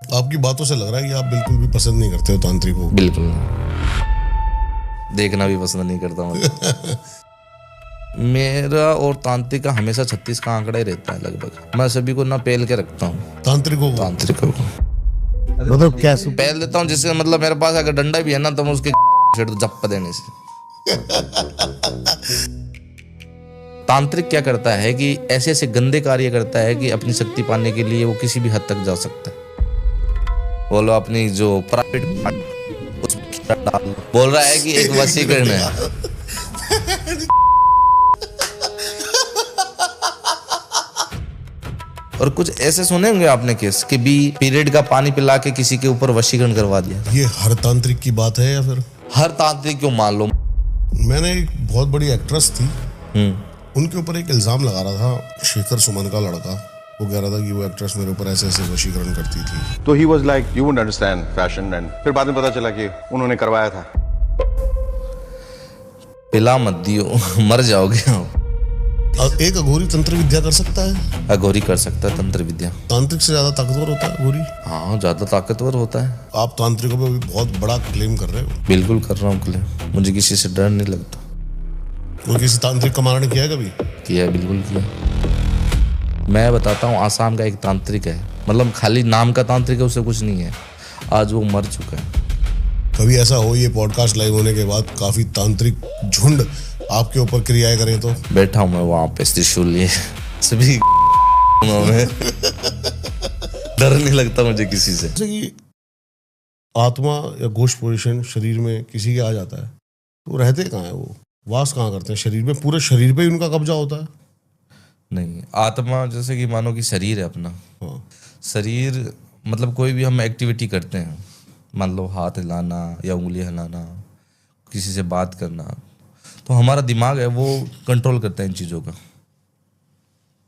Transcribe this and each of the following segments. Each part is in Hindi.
आपकी बातों से लग रहा है कि आप बिल्कुल भी पसंद नहीं करते हो तांत्रिक को। बिल्कुल नहीं, देखना भी पसंद नहीं करता हूँ। मेरा और तांत्रिक का हमेशा 36 का आंकड़ा ही रहता है लगभग। मैं सभी को ना पेल के रखता हूँ, तांत्रिकों को। मतलब कैसे? पेल देता हूँ, जिससे मतलब मेरे पास अगर डंडा भी है ना तो मैं उसके जप्प देने से। तांत्रिक क्या करता है कि ऐसे ऐसे गंदे कार्य करता है कि अपनी शक्ति पाने के लिए वो किसी भी हद तक जा सकता है। बोलो अपनी जो प्राइवेट बोल रहा है कि एक वशीकरण है। और कुछ ऐसे सुने होंगे आपने केस कि भी पीरियड का पानी पिला के किसी के ऊपर वशीकरण करवा दिया। ये हर तांत्रिक की बात है या फिर हर तांत्रिक क्यों मान लो। मैंने एक बहुत बड़ी एक्ट्रेस थी, उनके ऊपर एक इल्जाम लगा रहा था शेखर सुमन का लड़का। वो कह रहा था कि वो एक्ट्रेस मेरे ऊपर ऐसे ऐसे वशीकरण करती थी। तो he was like you wouldn't understand fashion and फिर बाद में पता चला कि उन्होंने करवाया था। पिला मत दियो, मर जाओगे आप। एक अघोरी तंत्र विद्या कर सकता है? अघोरी कर सकता है तंत्र विद्या। तांत्रिक से ज्यादा ताकतवर होता है अघोरी? हाँ, ज्यादा ताकतवर होता है। आप तांत्रिकों पे भी बहुत बड़ा क्लेम कर रहे हो। बिल्कुल कर रहा हूँ क्लेम, मुझे किसी से डर नहीं लगता। कोई किसी तांत्रिक का मारण किया है कभी? किया है, बिल्कुल किया। मैं बताता हूँ, आसाम का एक तांत्रिक है, मतलब खाली नाम का तांत्रिक है, उससे कुछ नहीं है। आज वो मर चुका है। कभी ऐसा हो ये पॉडकास्ट लाइव होने के बाद काफी तांत्रिक झुंड आपके ऊपर क्रियाएं करें तो? बैठा हूँ मैं वहां पे त्रिशूल लिए सभी में डर नहीं लगता मुझे किसी से। जैसे कि आत्मा या घोस्ट पोजीशन शरीर में किसी के आ जाता है तो रहते कहाँ है वो? वास कहाँ करते हैं शरीर में? पूरे शरीर पे ही उनका कब्जा होता है? नहीं, आत्मा जैसे कि मानो कि शरीर है अपना। हाँ। शरीर मतलब कोई भी हम एक्टिविटी करते हैं, मान लो हाथ हिलाना या उंगली हिलाना, किसी से बात करना, तो हमारा दिमाग है वो कंट्रोल करता है इन चीज़ों का।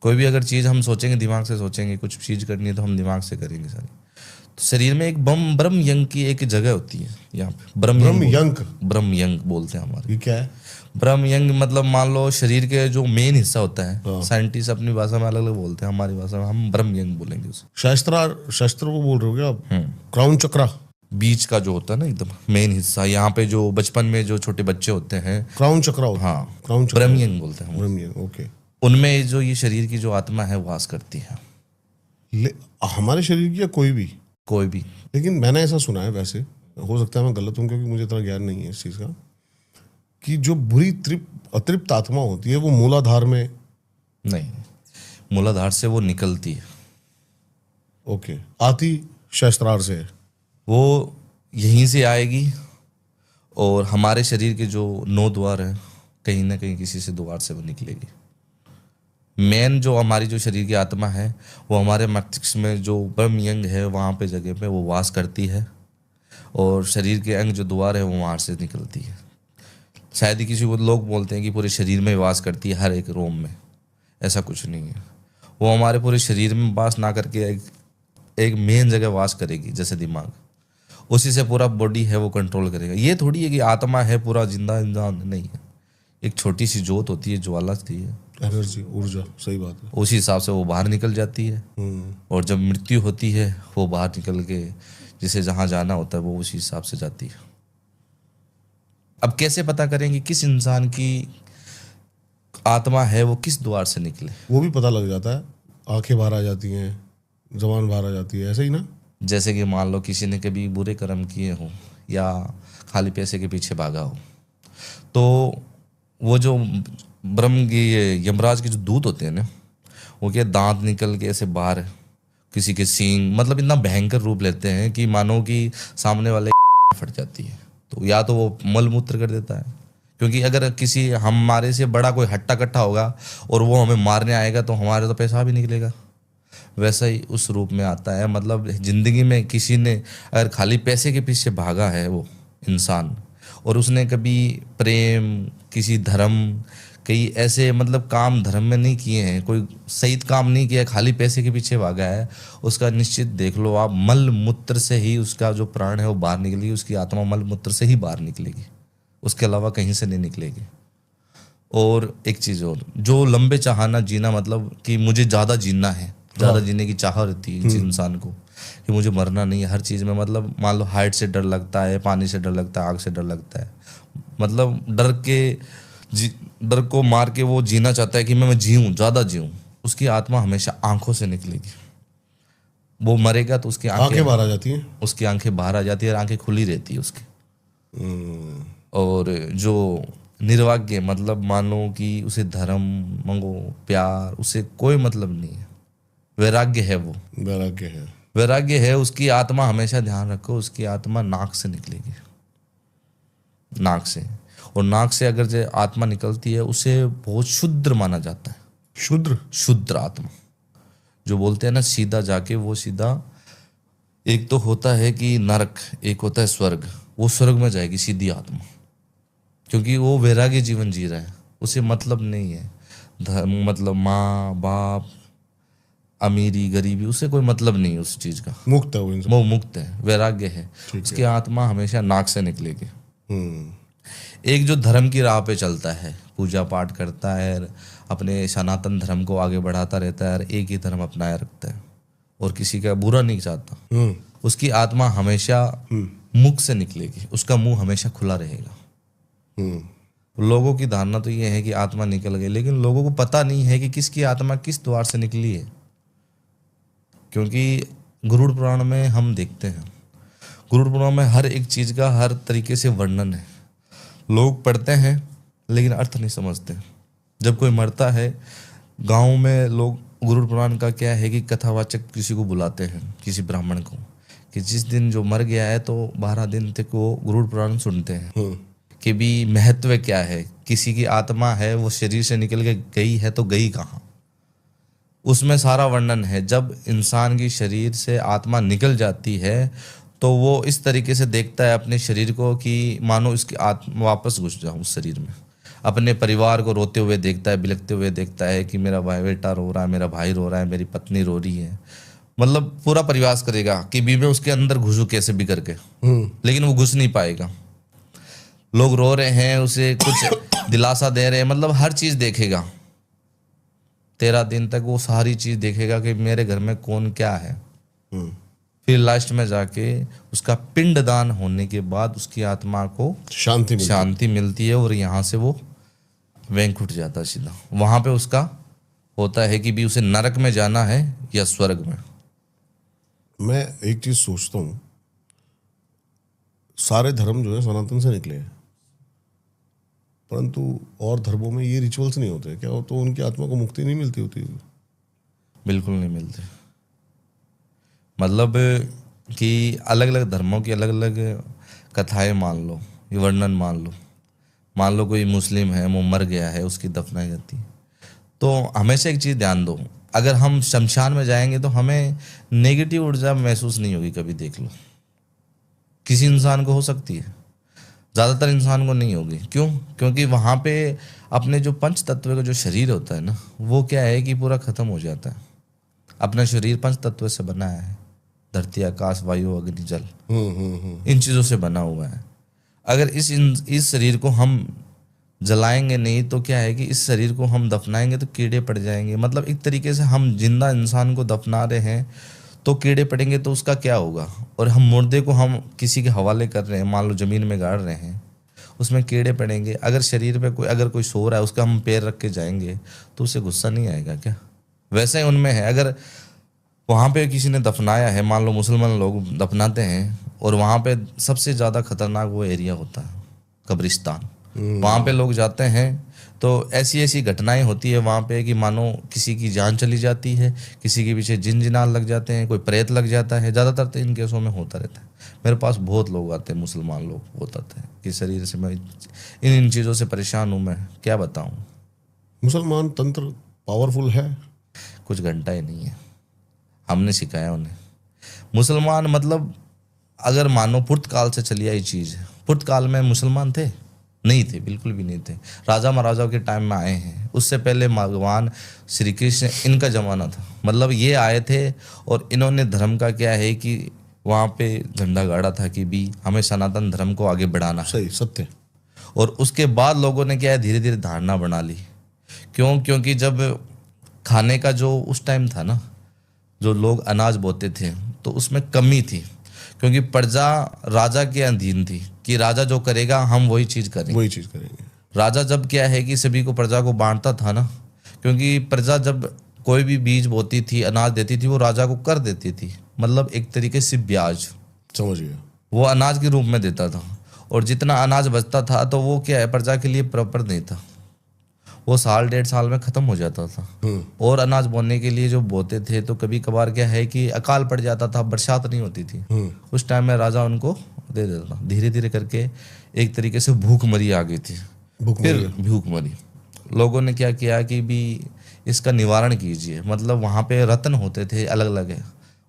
कोई भी अगर चीज़ हम सोचेंगे, दिमाग से सोचेंगे, कुछ चीज़ करनी है तो हम दिमाग से करेंगे सारी। तो शरीर में एक ब्रह्म यंग की एक जगह होती है यहाँ पे। ब्रह्म यंग बोलते हैं हमारे। ये क्या है ब्रह्म यंग? मतलब मान लो शरीर के जो मेन हिस्सा होता है, साइंटिस्ट अपनी भाषा में अलग अलग बोलते हैं, हमारी भाषा में हम ब्रह्म यंग बोलेंगे उसे। शस्त्र को बोल रहे हो क्या आप? क्राउन चक्रा? बीच का जो होता है ना एकदम मेन हिस्सा, यहाँ पे जो बचपन में जो छोटे बच्चे होते हैं, क्राउन चक्रा होता है। हाँ, क्राउन चक्रा, ब्रह्म यंग बोलते हैं। ब्रह्म यंग, ओके। उनमें जो ये शरीर की जो आत्मा है वास करती है। हमारे शरीर की या कोई भी? कोई भी। लेकिन मैंने ऐसा सुना है, वैसे हो सकता है मैं गलत हूँ क्योंकि मुझे इतना ज्ञान नहीं है इस चीज़ का, कि जो बुरी अतृप्त आत्मा होती है वो मूलाधार में नहीं, मूलाधार से वो निकलती है। ओके। आती शस्त्रार से? वो यहीं से आएगी और हमारे शरीर के जो 9 द्वार हैं, कहीं ना कहीं किसी से द्वार से वो निकलेगी। मेन जो हमारी जो शरीर की आत्मा है वो हमारे मस्तिष्क में जो ब्रह्म यंग है वहाँ पे जगह पे वो वास करती है, और शरीर के अंग जो द्वार है वो वहाँ से निकलती है। शायद ही किसी को लोग बोलते हैं कि पूरे शरीर में वास करती है, हर एक रोम में। ऐसा कुछ नहीं है। वो हमारे पूरे शरीर में वास ना करके एक मेन जगह वास करेगी, जैसे दिमाग, उसी से पूरा बॉडी है वो कंट्रोल करेगा। ये थोड़ी है कि आत्मा है पूरा जिंदा इंसान, नहीं है। एक छोटी सी जोत होती है, ज्वाला होती है, एनर्जी, ऊर्जा। सही बात है। उसी हिसाब से वो बाहर निकल जाती है, और जब मृत्यु होती है वो बाहर निकल के जिसे जहाँ जाना होता है वो उसी हिसाब से जाती है। अब कैसे पता करेंगे किस इंसान की आत्मा है वो किस द्वार से निकले? वो भी पता लग जाता है, आंखें बाहर आ जाती हैं, जबान बाहर आ जाती है, ऐसा ही ना? जैसे कि मान लो किसी ने कभी बुरे कर्म किए हो या खाली पैसे के पीछे भागा हो, तो वो जो ब्रह्म की यमराज के जो दूत होते हैं ना, वो क्या दांत निकल के ऐसे बाहर, किसी के सींग, मतलब इतना भयंकर रूप लेते हैं कि मानो कि सामने वाले फट जाती है। तो या तो वो मल मूत्र कर देता है, क्योंकि अगर किसी हमारे से बड़ा कोई हट्टा कट्टा होगा और वो हमें मारने आएगा तो हमारे तो पैसा भी निकलेगा। वैसा ही उस रूप में आता है। मतलब जिंदगी में किसी ने अगर खाली पैसे के पीछे भागा है वो इंसान, और उसने कभी प्रेम, किसी धर्म, कई ऐसे मतलब काम धर्म में नहीं किए हैं, कोई सही काम नहीं किया, खाली पैसे के पीछे भागा है, उसका निश्चित देख लो आप, मल मूत्र से ही उसका जो प्राण है वो बाहर निकलेगी, उसकी आत्मा मल मूत्र से ही बाहर निकलेगी, उसके अलावा कहीं से नहीं निकलेगी। और एक चीज़ और, जो लंबे चाहना जीना, मतलब कि मुझे ज़्यादा जीना है, ज़्यादा जीने की चाह रहती है इंसान को, कि मुझे मरना नहीं है। हर चीज़ में मतलब मान लो हाइट से डर लगता है, पानी से डर लगता है, आग से डर लगता है, मतलब डर को मार के वो जीना चाहता है कि मैं जीऊँ, ज़्यादा जीऊँ। उसकी आत्मा हमेशा आंखों से निकलेगी। वो मरेगा तो उसकी आंखें बाहर आ जाती हैं, उसकी आंखें बाहर आ जाती है और आंखें खुली रहती है उसकी। और जो निर्भाग्य, मतलब मानो कि उसे धर्म मंगो, प्यार, उसे कोई मतलब नहीं है, वैराग्य है, वो वैराग्य है, वैराग्य है। उसकी आत्मा, हमेशा ध्यान रखो, उसकी आत्मा नाक से निकलेगी, नाक से। और नाक से अगर जो आत्मा निकलती है उसे बहुत शुद्र माना जाता है। शुद्र आत्मा जो बोलते हैं ना, सीधा जाके वो सीधा, एक तो होता है कि नरक, एक होता है स्वर्ग, वो स्वर्ग में जाएगी सीधी आत्मा, क्योंकि वो वैराग्य जीवन जी रहा है, उसे मतलब नहीं है धर्म, मतलब माँ बाप, अमीरी गरीबी, उसे कोई मतलब नहीं है उस चीज का। मुक्त है वो मुक्त है, वैराग्य है। उसकी आत्मा हमेशा नाक से निकलेगी। एक जो धर्म की राह पे चलता है, पूजा पाठ करता है, अपने सनातन धर्म को आगे बढ़ाता रहता है, एक ही धर्म अपनाया रखता है और किसी का बुरा नहीं चाहता, उसकी आत्मा हमेशा मुख से निकलेगी, उसका मुंह हमेशा खुला रहेगा। लोगों की धारणा तो ये है कि आत्मा निकल गई, लेकिन लोगों को पता नहीं है कि किसकी आत्मा किस द्वार से निकली है। क्योंकि गरुड़ पुराण में हम देखते हैं, गरुड़ पुराण में हर एक चीज का हर तरीके से वर्णन है। लोग पढ़ते हैं लेकिन अर्थ नहीं समझते। जब कोई मरता है, गांव में लोग गरुड़ पुराण का क्या है कि कथावाचक किसी को बुलाते हैं, किसी ब्राह्मण को, कि जिस दिन जो मर गया है तो 12 दिन तक वो गरुड़ पुराण सुनते हैं कि भी महत्व क्या है, किसी की आत्मा है वो शरीर से निकल के गई है तो गई कहाँ, उसमें सारा वर्णन है। जब इंसान की शरीर से आत्मा निकल जाती है तो वो इस तरीके से देखता है अपने शरीर को कि मानो इसकी आत्मा वापस घुस जाऊं उस शरीर में। अपने परिवार को रोते हुए देखता है, बिलखते हुए देखता है कि मेरा भाई बेटा रो रहा है, मेरा भाई रो रहा है, मेरी पत्नी रो रही है, मतलब पूरा प्रयास करेगा कि भी मैं उसके अंदर घुसूं कैसे भी करके, लेकिन वो घुस नहीं पाएगा। लोग रो रहे हैं, उसे कुछ दिलासा दे रहे हैं, मतलब हर चीज देखेगा। 13 दिन तक वो सारी चीज देखेगा कि मेरे घर में कौन क्या है। फिर लास्ट में जाके उसका पिंडदान होने के बाद उसकी आत्मा को शांति मिलती है और यहाँ से वो वैंक उठ जाता है सीधा। वहां पे उसका होता है कि भी उसे नरक में जाना है या स्वर्ग में। मैं एक चीज सोचता हूँ, सारे धर्म जो है सनातन से निकले हैं, परंतु और धर्मों में ये रिचुअल्स नहीं होते क्या? तो उनकी आत्मा को मुक्ति नहीं मिलती होती? बिल्कुल नहीं मिलती। मतलब कि अलग अलग धर्मों की अलग अलग कथाएं मान लो, ये वर्णन मान लो कोई मुस्लिम है, वो मर गया है, उसकी दफनाई जाती है, तो हमेशा एक चीज़ ध्यान दो, अगर हम शमशान में जाएंगे तो हमें नेगेटिव ऊर्जा महसूस नहीं होगी कभी। देख लो, किसी इंसान को हो सकती है, ज़्यादातर इंसान को नहीं होगी। क्यों? क्योंकि वहाँ पे अपने जो पंच तत्व का जो शरीर होता है ना, वो क्या है कि पूरा ख़त्म हो जाता है। अपना शरीर 5 तत्व से बना है, धरती, आकाश, वायु, अग्नि, जल, इन चीज़ों से बना हुआ है। अगर इस शरीर को हम जलाएंगे नहीं तो क्या है कि इस शरीर को हम दफनाएंगे तो कीड़े पड़ जाएंगे। मतलब एक तरीके से हम जिंदा इंसान को दफना रहे हैं तो कीड़े पड़ेंगे तो उसका क्या होगा। और हम मुर्दे को हम किसी के हवाले कर रहे हैं, मान लो ज़मीन में गाड़ रहे हैं, उसमें कीड़े पड़ेंगे। अगर शरीर पे अगर कोई सो रहा है, उसका हम पैर रख के जाएंगे तो उसे गुस्सा नहीं आएगा क्या? वैसे ही उनमें है, अगर वहाँ पे किसी ने दफनाया है, मान लो मुसलमान लोग दफनाते हैं, और वहाँ पे सबसे ज़्यादा खतरनाक वो एरिया होता है कब्रिस्तान। वहाँ पे लोग जाते हैं तो ऐसी ऐसी घटनाएं होती है वहाँ पे कि मानो किसी की जान चली जाती है, किसी के पीछे जिन जिनाल लग जाते हैं, कोई प्रेत लग जाता है। ज़्यादातर तो इन केसों में होता रहता है। मेरे पास बहुत लोग आते हैं, मुसलमान लोग बताते हैं कि शरीर से मैं इन चीज़ों से परेशान हूँ, मैं क्या बताऊँ। मुसलमान तंत्र पावरफुल है, कुछ घंटा ही नहीं है, हमने सिखाया उन्हें। मुसलमान मतलब अगर मानो पुर्तकाल से चली आई चीज़, पुर्तकाल में मुसलमान थे? नहीं थे, बिल्कुल भी नहीं थे। राजा महाराजाओं के टाइम में आए हैं, उससे पहले भगवान श्री कृष्ण, इनका ज़माना था। मतलब ये आए थे और इन्होंने धर्म का क्या है कि वहाँ पे झंडा गाड़ा था कि भी हमें सनातन धर्म को आगे बढ़ाना है। सही, सत्य। और उसके बाद लोगों ने क्या है, धीरे धीरे धारणा बना ली। क्यों? क्योंकि जब खाने का जो उस टाइम था ना, जो लोग अनाज बोते थे तो उसमें कमी थी, क्योंकि प्रजा राजा के अधीन थी कि राजा जो करेगा हम वही चीज़ करेंगे। वही चीज़ करेंगे। राजा जब क्या है कि सभी को प्रजा को बांटता था ना, क्योंकि प्रजा जब कोई भी बीज बोती थी, अनाज देती थी, वो राजा को कर देती थी, मतलब एक तरीके से ब्याज, समझ गया। वो अनाज के रूप में देता था। और जितना अनाज बचता था तो वो क्या है, प्रजा के लिए प्रॉपर नहीं था, वो साल 1.5 साल में ख़त्म हो जाता था। और अनाज बोने के लिए जो बोते थे तो कभी कभार क्या है कि अकाल पड़ जाता था, बरसात नहीं होती थी, उस टाइम में राजा उनको दे देता था। धीरे धीरे करके एक तरीके से भूखमरी आ गई थी। फिर भूखमरी लोगों ने क्या किया कि भी इसका निवारण कीजिए, मतलब वहाँ पे रत्न होते थे अलग अलग है,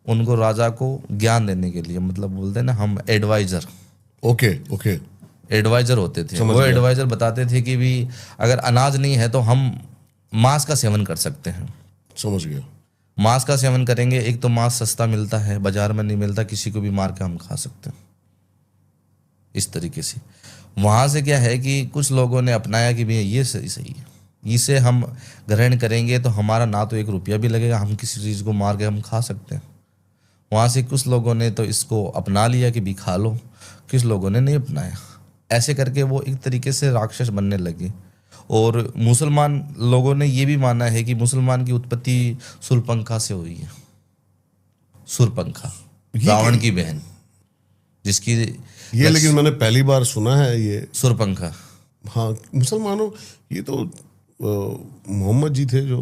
उनको राजा को ज्ञान देने के लिए, मतलब बोलते हैं ना हम एडवाइजर, ओके एडवाइजर होते थे। वो एडवाइजर बताते थे कि भी अगर अनाज नहीं है तो हम मांस का सेवन कर सकते हैं। समझ गया। मांस का सेवन करेंगे, एक तो मांस सस्ता मिलता है, बाजार में नहीं मिलता, किसी को भी मार के हम खा सकते हैं। इस तरीके से वहाँ से क्या है कि कुछ लोगों ने अपनाया कि भैया ये सही है, इसे हम ग्रहण करेंगे तो हमारा ना तो 1 रुपया भी लगेगा, हम किसी चीज़ को मार के हम खा सकते हैं। वहाँ से कुछ लोगों ने तो इसको अपना लिया कि भी खा लो, कुछ लोगों ने नहीं अपनाया। ऐसे करके वो एक तरीके से राक्षस बनने लगे। और मुसलमान लोगों ने ये भी माना है कि मुसलमान की उत्पत्ति शूर्पणखा से हुई है। शूर्पणखा रावण की बहन, जिसकी ये लेकिन मैंने पहली बार सुना है ये शूर्पणखा। हाँ, मुसलमानों, ये तो मोहम्मद जी थे जो।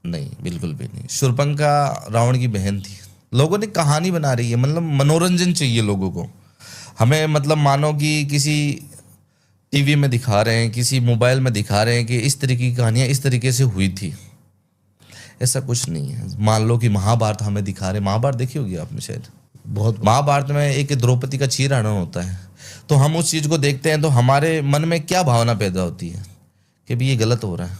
नहीं, बिल्कुल भी नहीं। शूर्पणखा रावण की बहन थी। लोगों ने कहानी बना रही है, मतलब मनोरंजन चाहिए लोगों को हमें, मतलब मानो कि किसी टीवी में दिखा रहे हैं, किसी मोबाइल में दिखा रहे हैं कि इस तरीके की कहानियाँ इस तरीके से हुई थी। ऐसा कुछ नहीं है। मान लो कि महाभारत हमें दिखा रहे, महाभारत देखी होगी आपने शायद। बहुत महाभारत में एक द्रौपदी का चीरहरण होता है, तो हम उस चीज़ को देखते हैं तो हमारे मन में क्या भावना पैदा होती है कि भी ये गलत हो रहा है।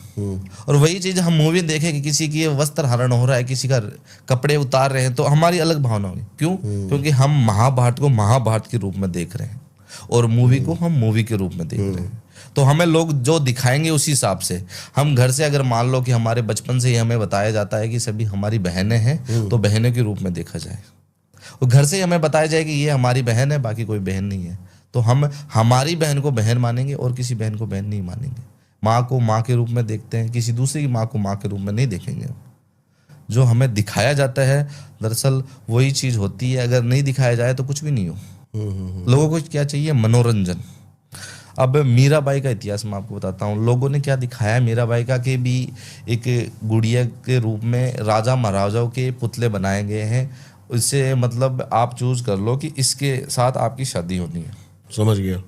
और वही चीज़ हम मूवी देखें कि किसी की वस्त्र हरण हो रहा है, किसी का कपड़े उतार रहे हैं, तो हमारी अलग भावना होगी। क्यों? क्योंकि हम महाभारत को महाभारत के रूप में देख रहे हैं और मूवी को हम मूवी के रूप में देख रहे हैं। तो हमें लोग जो दिखाएंगे उसी हिसाब से, हम घर से अगर मान लो कि हमारे बचपन से ही हमें बताया जाता है कि सभी हमारी बहनें हैं, तो बहनों के रूप में देखा जाए। और घर से ही हमें बताया जाए कि ये हमारी बहन है, बाकी कोई बहन नहीं है, तो हम हमारी बहन को बहन मानेंगे और किसी बहन को बहन नहीं मानेंगे। माँ को माँ के रूप में देखते हैं, किसी दूसरी की माँ को माँ के रूप में नहीं देखेंगे। जो हमें दिखाया जाता है दरअसल वही चीज़ होती है, अगर नहीं दिखाया जाए तो कुछ भी नहीं हो। लोगों को क्या चाहिए? मनोरंजन। अब मीराबाई का इतिहास मैं आपको बताता हूँ। लोगों ने क्या दिखाया मीराबाई का कि भी एक गुड़िया के रूप में राजा महाराजाओं के पुतले बनाए गए हैं, इससे मतलब आप चूज कर लो कि इसके साथ आपकी शादी होनी है। समझ गया।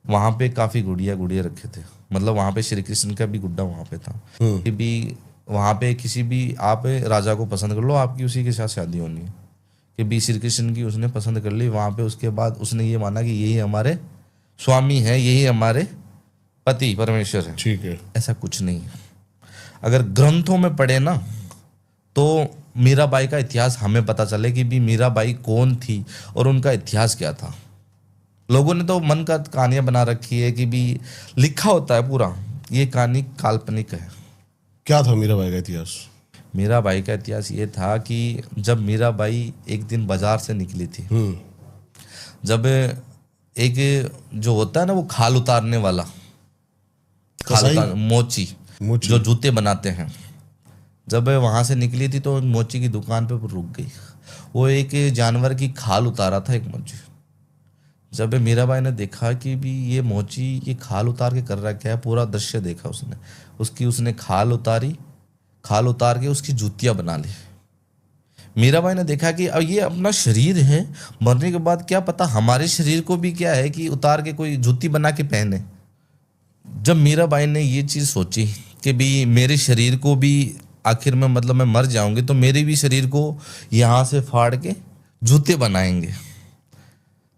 वहाँ पे काफ़ी गुड़िया रखे थे, मतलब वहाँ पे श्री कृष्ण का भी गुड्डा वहाँ पे था कि भी वहाँ पे किसी भी आप राजा को पसंद कर लो, आपकी उसी के साथ शादी होनी है। कि भी श्री कृष्ण की उसने पसंद कर ली वहाँ पे, उसके बाद उसने ये माना कि यही हमारे स्वामी है, यही हमारे पति परमेश्वर है। ठीक है। ऐसा कुछ नहीं है। अगर ग्रंथों में पढ़े ना तो मीराबाई का इतिहास हमें पता चले कि भी मीराबाई कौन थी और उनका इतिहास क्या था। लोगों ने तो मन का कहानियां बना रखी है कि भी लिखा होता है पूरा, ये कहानी काल्पनिक है। क्या था मीराबाई का इतिहास? मीराबाई का इतिहास ये था कि जब मीराबाई एक दिन बाजार से निकली थी, जब एक जो होता है ना वो खाल उतारने वाला, मोची जो जूते बनाते हैं, जब वहां से निकली थी तो मोची की दुकान पे रुक गई। वो एक जानवर की खाल उतारा था एक मोची। जब मीराबाई ने देखा कि भी ये मोची ये खाल उतार के कर रहा क्या है, पूरा दृश्य देखा उसने खाल उतारी, खाल उतार के उसकी जूतियां बना ली। मीराबाई ने देखा कि अब ये अपना शरीर है, मरने के बाद क्या पता हमारे शरीर को भी क्या है कि उतार के कोई जूती बना के पहने। जब मीराबाई ने ये चीज़ सोची कि भी मेरे शरीर को भी आखिर में मतलब मैं मर जाऊंगी तो मेरे भी शरीर को यहाँ से फाड़ के जूते बनाएंगे।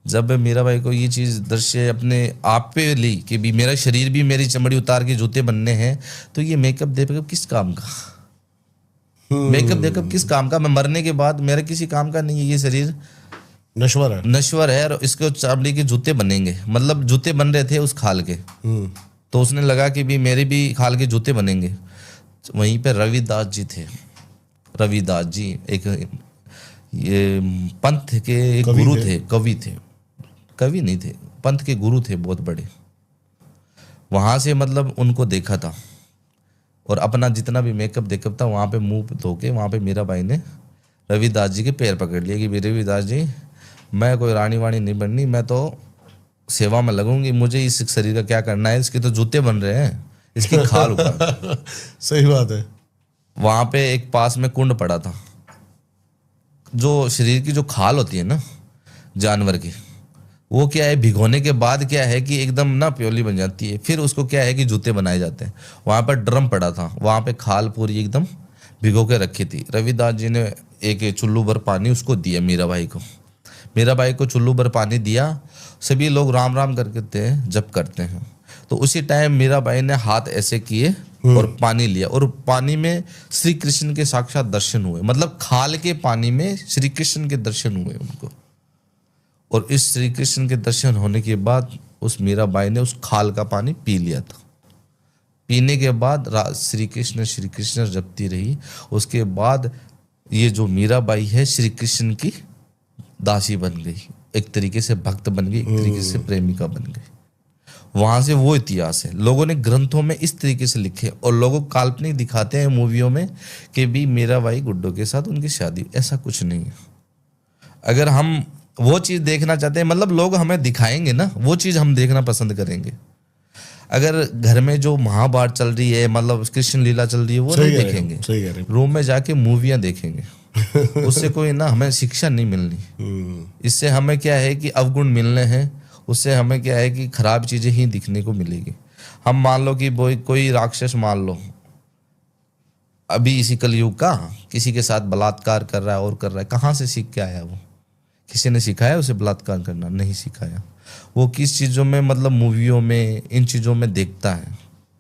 जब मीराबाई को ये चीज़ दृश्य अपने आप पे ली कि भी मेरा शरीर भी मेरी चमड़ी उतार के जूते बनने हैं, तो ये मेकअप देखकर किस काम का, मेकअप देखकर किस काम का, मैं मरने के बाद मेरा किसी काम का नहीं है, ये शरीर नश्वर है और इसके चमड़ी के जूते बनेंगे। मतलब जूते बन रहे थे उस खाल के, तो उसने लगा कि भी मेरे भी खाल के जूते बनेंगे। वहीं पे रविदास जी थे। रविदास जी एक ये पंथ के एक कवि गुरु थे। थे, कवि थे, कवि नहीं थे, पंथ के गुरु थे बहुत बड़े। वहां से मतलब उनको देखा था और अपना जितना भी मेकअप देखअप था वहां पे मुंह धो के वहां पे मीराबाई ने रविदास जी के पैर पकड़ लिए कि रविदास जी, मैं कोई रानी वाणी नहीं बननी, मैं तो सेवा में लगूंगी, मुझे इस शरीर का क्या करना है, इसके तो जूते बन रहे हैं, इसकी खाल उखाड़। सही बात है। वहां पे एक पास में कुंड पड़ा था, जो शरीर की जो खाल होती है ना जानवर की, वो क्या है भिगोने के बाद क्या है कि एकदम ना प्योली बन जाती है, फिर उसको क्या है कि जूते बनाए जाते हैं। वहां पर ड्रम पड़ा था, वहां पे खाल पूरी एकदम भिगो के रखी थी। रविदास जी ने एक चुल्लू भर पानी उसको दिया मीराबाई को, मीराबाई को चुल्लू भर पानी दिया। सभी लोग राम राम करते हैं, जप करते हैं। तो उसी टाइम मीराबाई ने हाथ ऐसे किए और पानी लिया, और पानी में श्री कृष्ण के साक्षात दर्शन हुए, मतलब खाल के पानी में श्री कृष्ण के दर्शन हुए उनको। और इस श्री कृष्ण के दर्शन होने के बाद उस मीराबाई ने उस खाल का पानी पी लिया था। पीने के बाद श्री कृष्ण जपती रही। उसके बाद ये जो मीराबाई है श्री कृष्ण की दासी बन गई, एक तरीके से भक्त बन गई, एक तरीके से प्रेमिका बन गई। वहां से वो इतिहास है। लोगों ने ग्रंथों में इस तरीके से लिखे और लोगों काल्पनिक दिखाते हैं मूवियों में कि भी मीराबाई गुड्डो के साथ उनकी शादी, ऐसा कुछ नहीं है। अगर हम वो चीज देखना चाहते हैं, मतलब लोग हमें दिखाएंगे ना, वो चीज हम देखना पसंद करेंगे। अगर घर में जो महाभारत चल रही है, मतलब कृष्ण लीला चल रही है, वो नहीं देखेंगे, सही कह रहे हो। रूम में जाके मूवियां देखेंगे। उससे कोई ना हमें शिक्षा नहीं मिलनी, इससे हमें क्या है कि अवगुण मिलने हैं, उससे हमें क्या है कि खराब चीजें ही दिखने को मिलेगी। हम मान लो कि कोई राक्षस मान लो अभी इसी कलयुग का किसी के साथ बलात्कार कर रहा है और कर रहा है, कहाँ से सीख के आया वो? किसी ने सिखाया उसे बलात्कार करना? नहीं सिखाया। वो किस चीज़ों में, मतलब मूवियों में, इन चीज़ों में देखता है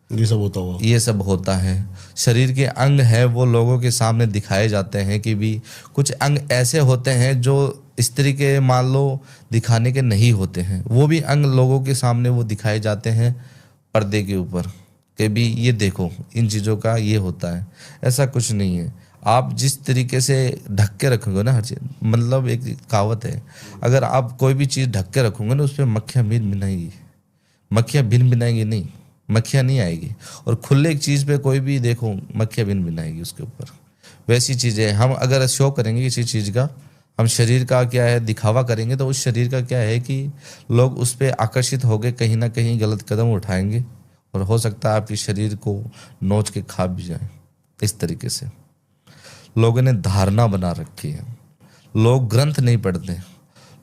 ये सब होता हुआ, ये सब होता है। शरीर के अंग है वो लोगों के सामने दिखाए जाते हैं कि भी कुछ अंग ऐसे होते हैं जो स्त्री के मान लो दिखाने के नहीं होते हैं, वो भी अंग लोगों के सामने वो दिखाए जाते हैं पर्दे के ऊपर कि भी ये देखो इन चीज़ों का ये होता है। ऐसा कुछ नहीं है। आप जिस तरीके से ढक के रखोगे ना हर चीज़, मतलब एक कहावत है, अगर आप कोई भी चीज़ ढक के रखोगे ना उस पर मक्खियाँ भिन भिनाएंगी, मक्खियाँ भिन भिनाएंगी नहीं, मक्खियाँ नहीं आएगी। और खुले एक चीज़ पे कोई भी देखो मक्खियाँ भिन भिनाएगी उसके ऊपर। वैसी चीज़ें हम अगर शो करेंगे किसी चीज़ का, हम शरीर का क्या है दिखावा करेंगे, तो उस शरीर का क्या है कि लोग उस पर आकर्षित होकर कहीं ना कहीं गलत कदम उठाएंगे और हो सकता है आपके शरीर को नोच के खा भी जाए। इस तरीके से लोगों ने धारणा बना रखी है। लोग ग्रंथ नहीं पढ़ते,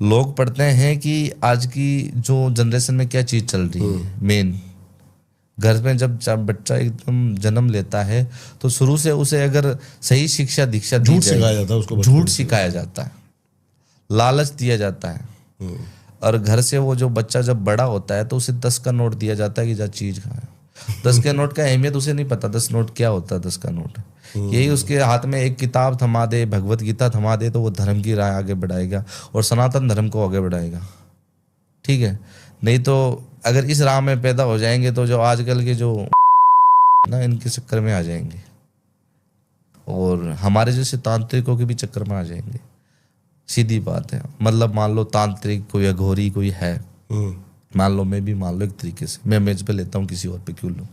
लोग पढ़ते हैं कि आज की जो जनरेशन में क्या चीज़ चल रही है। मेन घर में जब बच्चा एकदम जन्म लेता है तो शुरू से उसे अगर सही शिक्षा दीक्षा दी झूठ जाए, सिखाया जाता है उसको, झूठ सिखाया जाता है, लालच दिया जाता है। और घर से वो जो बच्चा जब बड़ा होता है तो उसे 10 का नोट दिया जाता है कि जा चीज खाए। 10 के नोट का अहमियत उसे नहीं पता, 10 नोट क्या होता है, 10 का नोट। यही उसके हाथ में एक किताब थमा दे, भगवत गीता थमा दे, तो वो धर्म की राह आगे बढ़ाएगा और सनातन धर्म को आगे बढ़ाएगा। ठीक है, नहीं तो अगर इस राह में पैदा हो जाएंगे तो जो आजकल के जो ना इनके चक्कर में आ जाएंगे और हमारे जैसे तांत्रिकों के भी चक्कर में आ जाएंगे। सीधी बात है। मतलब मान लो तांत्रिक कोई अघोरी कोई है, मान लो मैं भी मान लो एक तरीके से मैं मेज पे लेता हूँ, किसी और पे क्यों लूँ,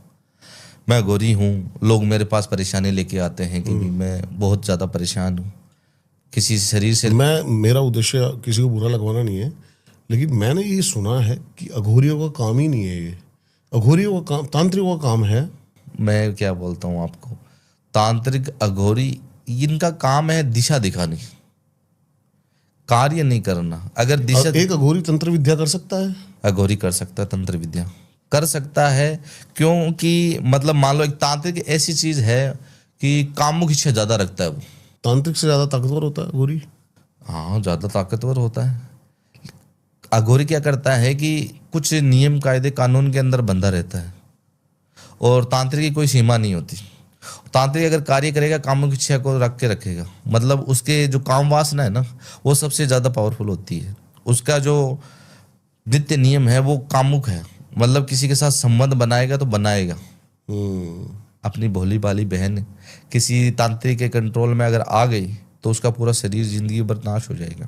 मैं अघोरी हूँ, लोग मेरे पास परेशानी लेके आते हैं कि मैं बहुत ज़्यादा परेशान हूँ किसी शरीर से। मेरा उद्देश्य किसी को बुरा लगवाना नहीं है, लेकिन मैंने ये सुना है कि अघोरियों का काम ही नहीं है ये, अघोरियों का काम तांत्रिकों का काम है। मैं क्या बोलता हूँ आपको, तांत्रिक अघोरी इनका काम है दिशा दिखानी, कार्य नहीं करना। अगर दिशा, एक अघोरी तंत्र विद्या कर सकता है? अघोरी कर सकता है, तंत्र विद्या कर सकता है, क्योंकि मतलब मान लो एक तांत्रिक ऐसी चीज है कि कामुक इच्छा ज्यादा रखता है। वो तांत्रिक से ज्यादा ताकतवर होता है अघोरी? हाँ, ज्यादा ताकतवर होता है। अघोरी क्या करता है कि कुछ नियम कायदे कानून के अंदर बंधा रहता है और तांत्रिक की कोई सीमा नहीं होती। तांत्रिक अगर कार्य करेगा कामुक इच्छा को रख के रखेगा, मतलब उसके जो काम वासना है ना वो सबसे ज्यादा पावरफुल होती है। उसका जो नित्य नियम है वो कामुक है, मतलब किसी के साथ संबंध बनाएगा तो बनाएगा। अपनी भोली भाली बहन किसी तांत्रिक के कंट्रोल में अगर आ गई तो उसका पूरा शरीर जिंदगी भर नाश हो जाएगा।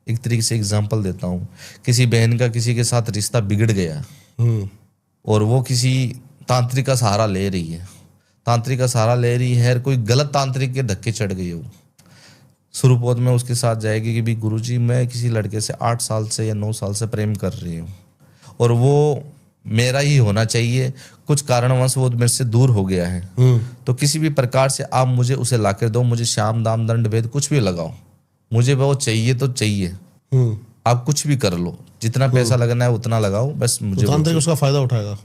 एक तरीके से एग्जांपल देता हूँ, किसी बहन का किसी के साथ रिश्ता बिगड़ गया और वो किसी तांत्रिक का सहारा ले रही है, तांत्रिक का सहारा ले रही है, कोई गलत तांत्रिक के धक्के चढ़ गई हो, शुरुआत में उसके साथ जाएगी कि भी गुरुजी मैं किसी लड़के से 8 साल से या 9 साल से प्रेम कर रही हूँ और वो मेरा ही होना चाहिए, कुछ कारणवश वो मेरे से दूर हो गया है, तो किसी भी प्रकार से आप मुझे उसे ला कर दो, मुझे श्याम दाम दंड भेद कुछ भी लगाओ, मुझे वो चाहिए तो चाहिए, आप कुछ भी कर लो, जितना पैसा लगना है उतना लगाओ, बस मुझे। तांत्रिक उसका फायदा उठाएगा?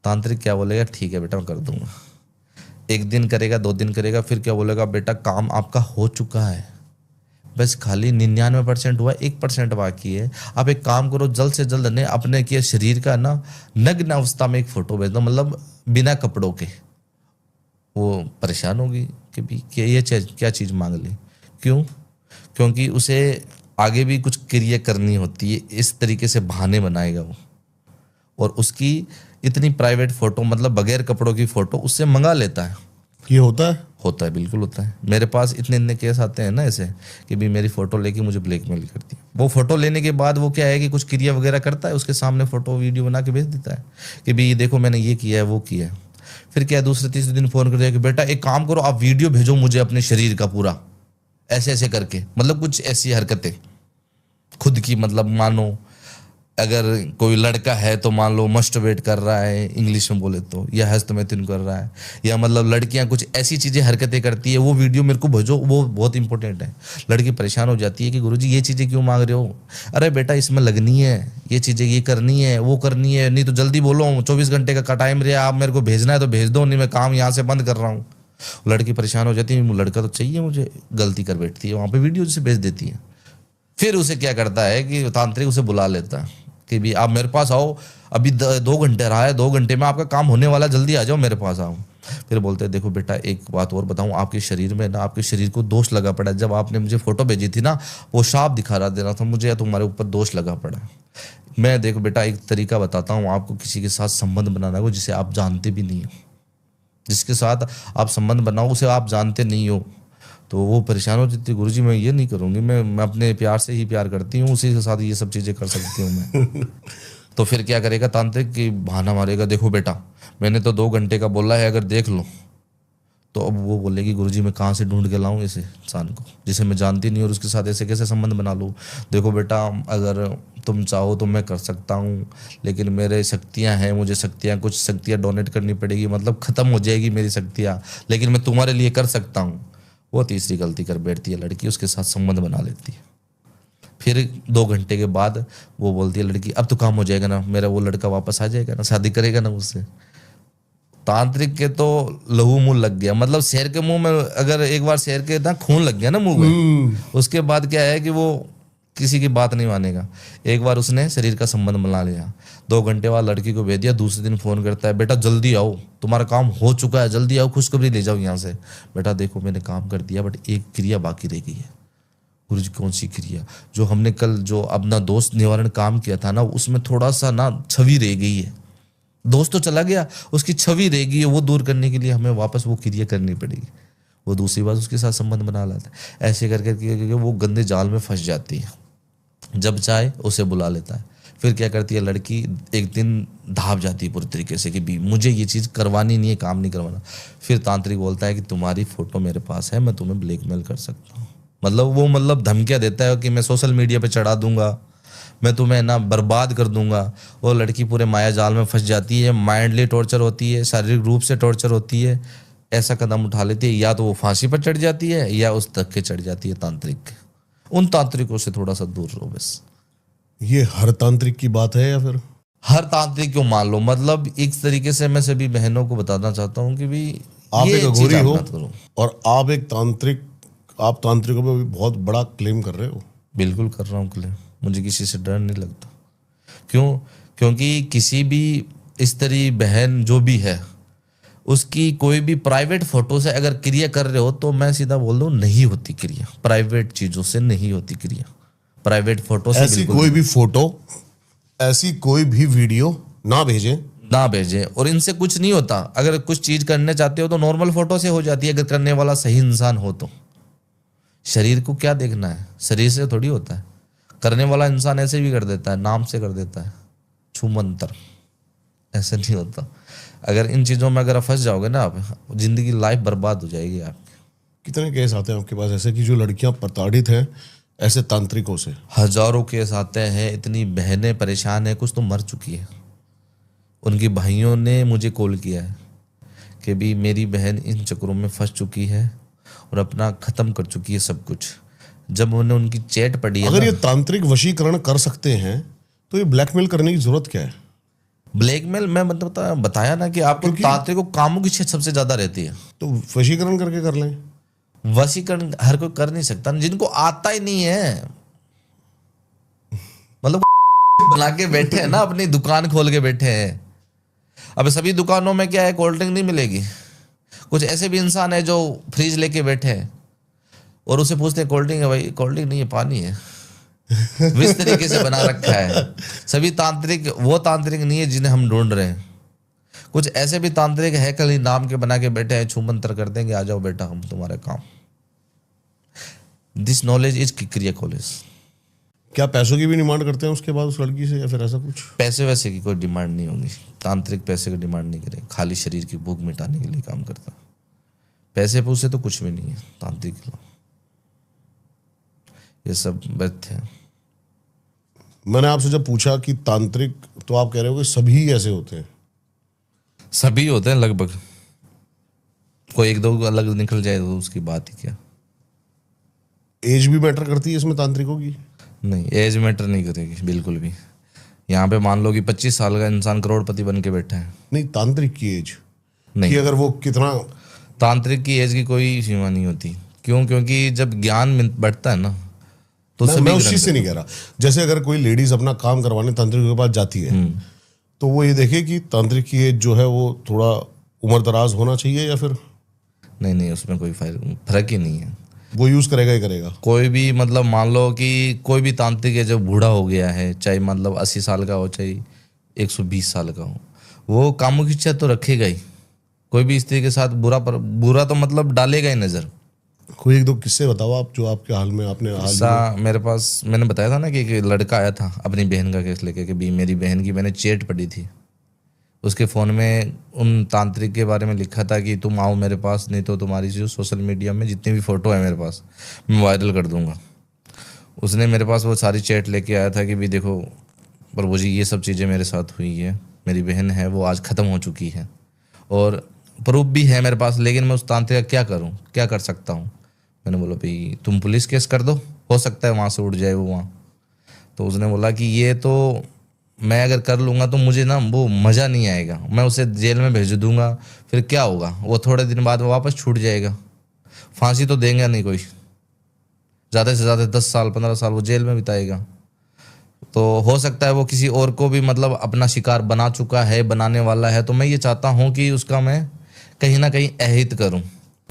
तांत्रिक क्या बोलेगा, ठीक है बेटा मैं कर दूंगा। 1 दिन करेगा, 2 दिन करेगा, फिर क्या बोलेगा, बेटा काम आपका हो चुका है, बस खाली 99% हुआ, 1% बाकी है, आप एक काम करो, जल्द से जल्द ने अपने के शरीर का ना नग्न अवस्था में एक फोटो भेज दो, मतलब बिना कपड़ों के। वो परेशान होगी कि भी ये क्या चीज़ मांग ली, क्यों? क्योंकि उसे आगे भी कुछ क्रिया करनी होती है, इस तरीके से बहाने बनाएगा वो, और उसकी इतनी प्राइवेट फोटो, मतलब बगैर कपड़ों की फोटो उससे मंगा लेता है। ये होता है? होता है, बिल्कुल होता है। मेरे पास इतने केस आते हैं ना ऐसे कि भी मेरी फोटो लेके मुझे ब्लैकमेल करती है। वो फोटो लेने के बाद वो क्या है कि कुछ क्रिया वगैरह करता है, उसके सामने फोटो वीडियो बना के भेज देता है कि भी ये देखो मैंने ये किया है, वो किया है। फिर क्या है, दूसरे तीसरे दिन फोन कर दिया कि बेटा एक काम करो, आप वीडियो भेजो मुझे अपने शरीर का पूरा, ऐसे ऐसे करके, मतलब कुछ ऐसी हरकतें खुद की, मतलब मानो अगर कोई लड़का है तो मान लो मस्टरबेट कर रहा है, इंग्लिश में बोले तो, या हस्तमैथुन कर रहा है, या मतलब लड़कियां कुछ ऐसी चीज़ें हरकतें करती है, वो वीडियो मेरे को भेजो, वो बहुत इंपॉर्टेंट है। लड़की परेशान हो जाती है कि गुरुजी ये चीज़ें क्यों मांग रहे हो, अरे बेटा इसमें लगनी है, ये चीज़ें ये करनी है, वो करनी है, नहीं तो जल्दी बोलो, 24 घंटे का टाइम रहा, आप मेरे को भेजना है तो भेज दो, नहीं मैं काम यहाँ से बंद कर रहा हूँ। लड़की परेशान हो जाती है, लड़का तो चाहिए मुझे, गलती कर बैठती है, वहाँ पर वीडियो से भेज देती है। फिर उसे क्या करता है कि तांत्रिक उसे बुला लेता है कि भी आप मेरे पास आओ, अभी 2 घंटे रहा है, 2 घंटे में आपका काम होने वाला, जल्दी आ जाओ मेरे पास आओ। फिर बोलते हैं देखो बेटा एक बात और बताऊं, आपके शरीर में ना, आपके शरीर को दोष लगा पड़ा है, जब आपने मुझे फोटो भेजी थी ना, वो शाप दिखा रहा दे रहा था मुझे, या तुम्हारे ऊपर दोष लगा पड़ा है। मैं देखो बेटा एक तरीका बताता हूँ आपको, किसी के साथ संबंध बनाना हो जिसे आप जानते भी नहीं हो, जिसके साथ आप संबंध बनाओ उसे आप जानते नहीं हो, तो वो परेशान हो जाती है, गुरुजी मैं ये नहीं करूँगी, मैं अपने प्यार से ही प्यार करती हूँ, उसी के साथ ये सब चीज़ें कर सकती हूँ मैं। तो फिर क्या करेगा तांत्रिक की बहाना मारेगा, देखो बेटा मैंने तो 2 घंटे का बोला है, अगर देख लो। तो अब वो बोलेगी गुरुजी मैं कहाँ से ढूंढ के लाऊं इसे इंसान को जिसे मैं जानती नहीं, और उसके साथ ऐसे कैसे संबंध बना लूँ। देखो बेटा अगर तुम चाहो तो मैं कर सकता हूँ, लेकिन मेरे शक्तियाँ हैं, मुझे कुछ शक्तियाँ डोनेट करनी पड़ेगी, मतलब ख़त्म हो जाएगी मेरी शक्तियाँ, लेकिन मैं तुम्हारे लिए कर सकता हूँ। वो तीसरी गलती कर बैठती है लड़की, उसके साथ संबंध बना लेती है। फिर 2 घंटे के बाद वो बोलती है लड़की अब तो काम हो जाएगा ना, मेरा वो लड़का वापस आ जाएगा ना, शादी करेगा ना मुझसे। तांत्रिक के तो लहू मुंह लग गया, मतलब शेर के मुंह में अगर एक बार शेर के ना खून लग गया ना मुंह में, उसके बाद क्या है कि वो किसी की बात नहीं मानेगा। एक बार उसने शरीर का संबंध बना लिया, 2 घंटे बाद लड़की को भेज दिया, दूसरे दिन फोन करता है बेटा जल्दी आओ, तुम्हारा काम हो चुका है, जल्दी आओ, खुशखबरी ले जाओ यहाँ से। बेटा देखो मैंने काम कर दिया, बट एक क्रिया बाकी रह गई है। गुरुजी कौन सी क्रिया? जो हमने कल जो अपना दोस्त निवारण काम किया था ना, उसमें थोड़ा सा ना छवि रह गई है, दोस्त तो चला गया, उसकी छवि रह गई है, वो दूर करने के लिए हमें वापस वो क्रिया करनी पड़ेगी। वो दूसरी बार उसके साथ संबंध बना लाता है, ऐसे करके वो गंदे जाल में फंस जाती है। जब चाहे उसे बुला लेता है। फिर क्या करती है लड़की, एक दिन धाप जाती है पूरी तरीके से कि भी मुझे ये चीज़ करवानी नहीं है, काम नहीं करवाना। फिर तांत्रिक बोलता है कि तुम्हारी फोटो मेरे पास है, मैं तुम्हें ब्लैकमेल कर सकता हूँ, मतलब धमकियाँ देता है कि मैं सोशल मीडिया पे चढ़ा दूंगा, मैं तुम्हें ना बर्बाद कर दूंगा। वो लड़की पूरे माया जाल में फंस जाती है, माइंडली टॉर्चर होती है, शारीरिक रूप से टॉर्चर होती है, ऐसा कदम उठा लेती है, या तो वो फांसी पर चढ़ जाती है या उस धक्के चढ़ जाती है तांत्रिक। उन तांत्रिकों से थोड़ा सा दूर रहो बस। ये हर तांत्रिक की बात है या फिर हर तांत्रिक क्यों मान लो, मतलब एक तरीके से मैं सभी बहनों को बताना चाहता हूँ कि भी आप ये एक अघोरी हो मत करो। और आप एक तांत्रिक, आप तांत्रिकों पे भी बहुत बड़ा क्लेम कर रहे हो। बिल्कुल कर रहा हूँ क्लेम, मुझे किसी से डर नहीं लगता। क्यों? क्योंकि किसी भी स्त्री बहन जो भी है, उसकी कोई भी प्राइवेट फोटो से अगर क्रिया कर रहे हो तो मैं सीधा बोल दूं नहीं होती क्रिया, प्राइवेट चीजों से नहीं होती क्रिया, प्राइवेट फोटो से ऐसी कोई भी फोटो, ऐसी कोई भी वीडियो ना भेजें और इनसे कुछ नहीं होता। अगर कुछ चीज करने चाहते हो तो नॉर्मल फोटो से हो जाती है, अगर करने वाला सही इंसान हो तो। शरीर को क्या देखना है, शरीर से थोड़ी होता है। करने वाला इंसान ऐसे भी कर देता है, नाम से कर देता है, छू मंतर, ऐसे नहीं होता। अगर इन चीज़ों में अगर फंस जाओगे ना आप, जिंदगी लाइफ बर्बाद हो जाएगी आपकी। कितने केस आते हैं आपके पास ऐसे कि जो लड़कियां प्रताड़ित हैं ऐसे तांत्रिकों से? हजारों केस आते हैं, इतनी बहनें परेशान है, कुछ तो मर चुकी है। उनकी भाइयों ने मुझे कॉल किया है कि भी मेरी बहन इन चक्करों में फंस चुकी है और अपना ख़त्म कर चुकी है सब कुछ। जब उन्हें उनकी चैट पड़ी है, अगर ना, ये तांत्रिक वशीकरण कर सकते हैं तो ये ब्लैकमेल करने की जरूरत क्या है? ब्लैकमेल मैं मतलब बताया ना कि आपको तांत्रिक को कामों की इच्छा सबसे ज्यादा रहती है। तो वशीकरण करके कर लें। वशीकरण हर कोई कर नहीं सकता, जिनको आता ही नहीं है। मतलब बना के बैठे हैं ना, अपनी दुकान खोल के बैठे हैं। अब सभी दुकानों में क्या है, कोल्ड ड्रिंक नहीं मिलेगी। कुछ ऐसे भी इंसान है जो फ्रिज लेके बैठे हैं और उसे पूछते हैं कोल्ड ड्रिंक है? भाई कोल्ड ड्रिंक नहीं है, पानी है। इस तरीके से बना रखा है। सभी तांत्रिक वो तांत्रिक नहीं है जिन्हें हम ढूंढ रहे हैं। कुछ ऐसे भी तांत्रिक है कल ही नाम के बना के बैठे हैं, छू मंत्र कर देंगे, आ जाओ बेटा हम तुम्हारे काम। दिस नॉलेज इज किक्रिया कॉलेज। क्या पैसों की भी डिमांड करते हैं उसके बाद उस लड़की से, या फिर ऐसा कुछ? पैसे वैसे की कोई डिमांड नहीं होगी। तांत्रिक पैसे की डिमांड नहीं करे, खाली शरीर की भूख मिटाने के लिए काम करता। पैसे पूछे तो कुछ भी नहीं है तांत्रिक। ये सब बात है। मैंने आपसे जब पूछा कि तांत्रिक, तो आप कह रहे हो कि सभी ऐसे होते हैं? सभी होते हैं लगभग, कोई एक दो अलग निकल जाए तो उसकी बात ही क्या। एज भी मैटर करती है इसमें तांत्रिकों की? नहीं, एज मैटर नहीं करेगी बिल्कुल भी। यहाँ पे मान लो कि 25 साल का इंसान करोड़पति बन के बैठा है। नहीं, तांत्रिक की एज नहीं, कि अगर वो कितना। तांत्रिक की एज की कोई सीमा नहीं होती। क्यों? क्योंकि जब ज्ञान बढ़ता है ना तो मैं उस चीज से नहीं कह रहा। जैसे अगर कोई लेडीज अपना काम करवाने तांत्रिक के पास जाती है तो वो ये देखे कि तांत्रिक की एज जो है वो थोड़ा उम्र दराज होना चाहिए, या फिर नहीं, उसमें कोई फर्क ही नहीं है। वो यूज करेगा ही करेगा। कोई भी मतलब मान लो कि कोई भी तांत्रिक है जो बूढ़ा हो गया है, चाहे मतलब 80 साल का हो चाहे 120 साल का हो, वो कामों की इच्छा तो रखेगा ही। कोई भी स्त्री के साथ बुरा तो मतलब डालेगा ही नजर। कोई एक दो किस्से बताओ आप जो आपके हाल में आपने मेरे पास, मैंने बताया था ना कि एक लड़का आया था अपनी बहन का केस लेके कि भी मेरी बहन की मैंने चैट पड़ी थी, उसके फ़ोन में उन तांत्रिक के बारे में लिखा था कि तुम आओ मेरे पास, नहीं तो तुम्हारी जो सोशल मीडिया में जितनी भी फ़ोटो है मेरे पास मैं वायरल कर दूंगा। उसने मेरे पास वो सारी चैट लेके आया था कि भी देखो प्रभु जी ये सब चीज़ें मेरे साथ हुई है, मेरी बहन है वो आज ख़त्म हो चुकी है और प्रूफ भी है मेरे पास, लेकिन मैं उस तांत्रिक का क्या करूँ, क्या कर सकता हूँ। मैंने बोला भाई तुम पुलिस केस कर दो, हो सकता है वहाँ से उठ जाए वो वहाँ। तो उसने बोला कि ये तो मैं अगर कर लूँगा तो मुझे ना वो मज़ा नहीं आएगा, मैं उसे जेल में भेज दूँगा, फिर क्या होगा, वो थोड़े दिन बाद वो वापस छूट जाएगा, फांसी तो देंगे नहीं कोई, ज़्यादा से ज़्यादा 10 साल 15 साल वो जेल में बिताएगा। तो हो सकता है वो किसी और को भी मतलब अपना शिकार बना चुका है, बनाने वाला है। तो मैं ये चाहता हूँ कि उसका मैं कहीं ना कहीं अहित करूँ,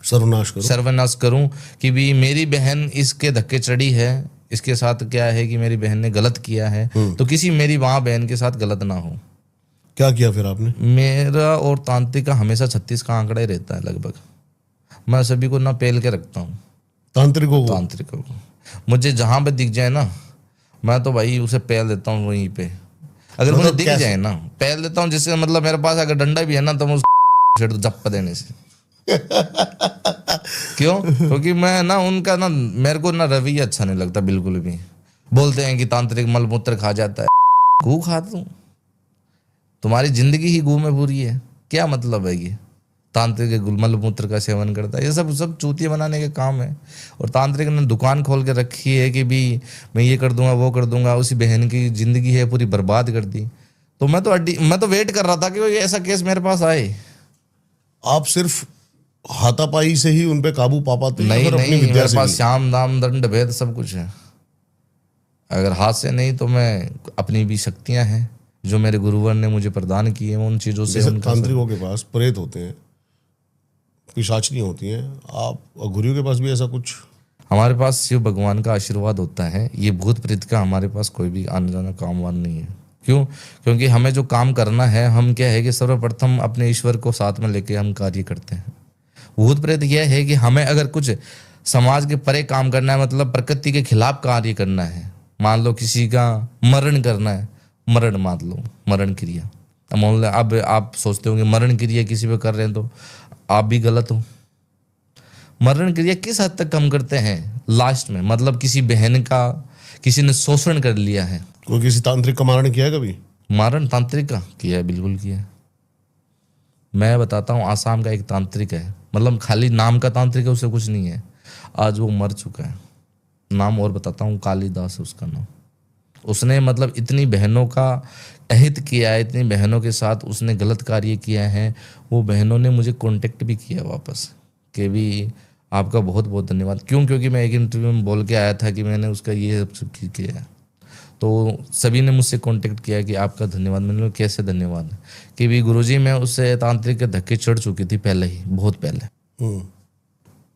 सर्वनाश करूँ कि भी मेरी बहन इसके धक्के चढ़ी है, इसके साथ क्या है कि मेरी बहन ने गलत किया है, तो किसी मेरी माँ बहन के साथ गलत ना हो। क्या किया फिर आपने? मेरा और तांत्रिक का हमेशा 36 का आंकड़ा ही रहता है लगभग। मैं सभी को ना पेल के रखता हूँ, तांत्रिकों को। मुझे जहाँ पे दिख जाए ना मैं तो भाई उसे पेल देता हूँ वहीं पे। अगर मुझे दिख जाए ना पेल देता हूँ, जिससे मतलब मेरे पास अगर डंडा भी है ना तो मैं उस जप्पा देने से क्यों? क्योंकि मैं ना उनका ना मेरे को ना रवैया अच्छा नहीं लगता बिल्कुल भी। बोलते हैं कि तांत्रिक मलमूत्र खा जाता है, गू खा दूं? तुम्हारी जिंदगी ही गू में पूरी है, क्या मतलब है ये तांत्रिक मलमूत्र का सेवन करता है? ये सब चूतिया बनाने के काम है। और तांत्रिक ने दुकान खोल के रखी है कि भी मैं ये कर दूंगा वो कर दूंगा, उसी बहन की जिंदगी है पूरी बर्बाद कर दी। तो मैं तो वेट कर रहा था कि कोई ऐसा केस मेरे पास आए। आप सिर्फ हाथापाई से ही उन पे काबू पा पाते? नहीं, मेरे पास शाम दाम दंड भेद सब कुछ है। अगर हाथ से नहीं तो मैं अपनी भी शक्तियां हैं जो मेरे गुरुवर ने मुझे प्रदान की है, उन चीजों से। तांत्रिकों के पास प्रेत होते हैं, पिशाचनी होती हैं, आप गुरुओं के पास भी ऐसा कुछ? हमारे पास शिव भगवान का आशीर्वाद होता है। ये भूत प्रेत का हमारे पास कोई भी आने जाना कामवान नहीं है। क्यों? क्योंकि हमें जो काम करना है, हम क्या है कि सर्वप्रथम अपने ईश्वर को साथ में लेके हम कार्य करते हैं। भूत प्रेत यह है कि हमें अगर कुछ समाज के परे काम करना है, मतलब प्रकृति के खिलाफ कार्य करना है। मान लो किसी का मरण करना है, मरण मान लो, मरण क्रिया। अब मान लो अब आप सोचते होंगे मरण क्रिया किसी पे कर रहे हैं तो आप भी गलत हो। मरण क्रिया किस हद तक कम करते हैं लास्ट में, मतलब किसी बहन का किसी ने शोषण कर लिया है। कोई किसी तांत्रिक का मारण किया है कभी? मारण तांत्रिक का किया है, बिल्कुल किया है। मैं बताता हूँ, आसाम का एक तांत्रिक है, मतलब खाली नाम का तांत्रिक है, उससे कुछ नहीं है। आज वो मर चुका है। नाम और बताता हूँ, कालिदास है उसका नाम। उसने मतलब इतनी बहनों का अहित किया है, इतनी बहनों के साथ उसने गलत कार्य किया है। वो बहनों ने मुझे कांटेक्ट भी किया वापस कि भी आपका बहुत बहुत धन्यवाद। क्यों? क्योंकि मैं एक इंटरव्यू में बोल के आया था कि मैंने उसका ये सब किया है, तो सभी ने मुझसे कांटेक्ट किया कि आपका धन्यवाद। मैंने कहा कैसे धन्यवाद? कि भी गुरुजी मैं उससे तांत्रिक के धक्के चढ़ चुकी थी पहले ही, बहुत पहले।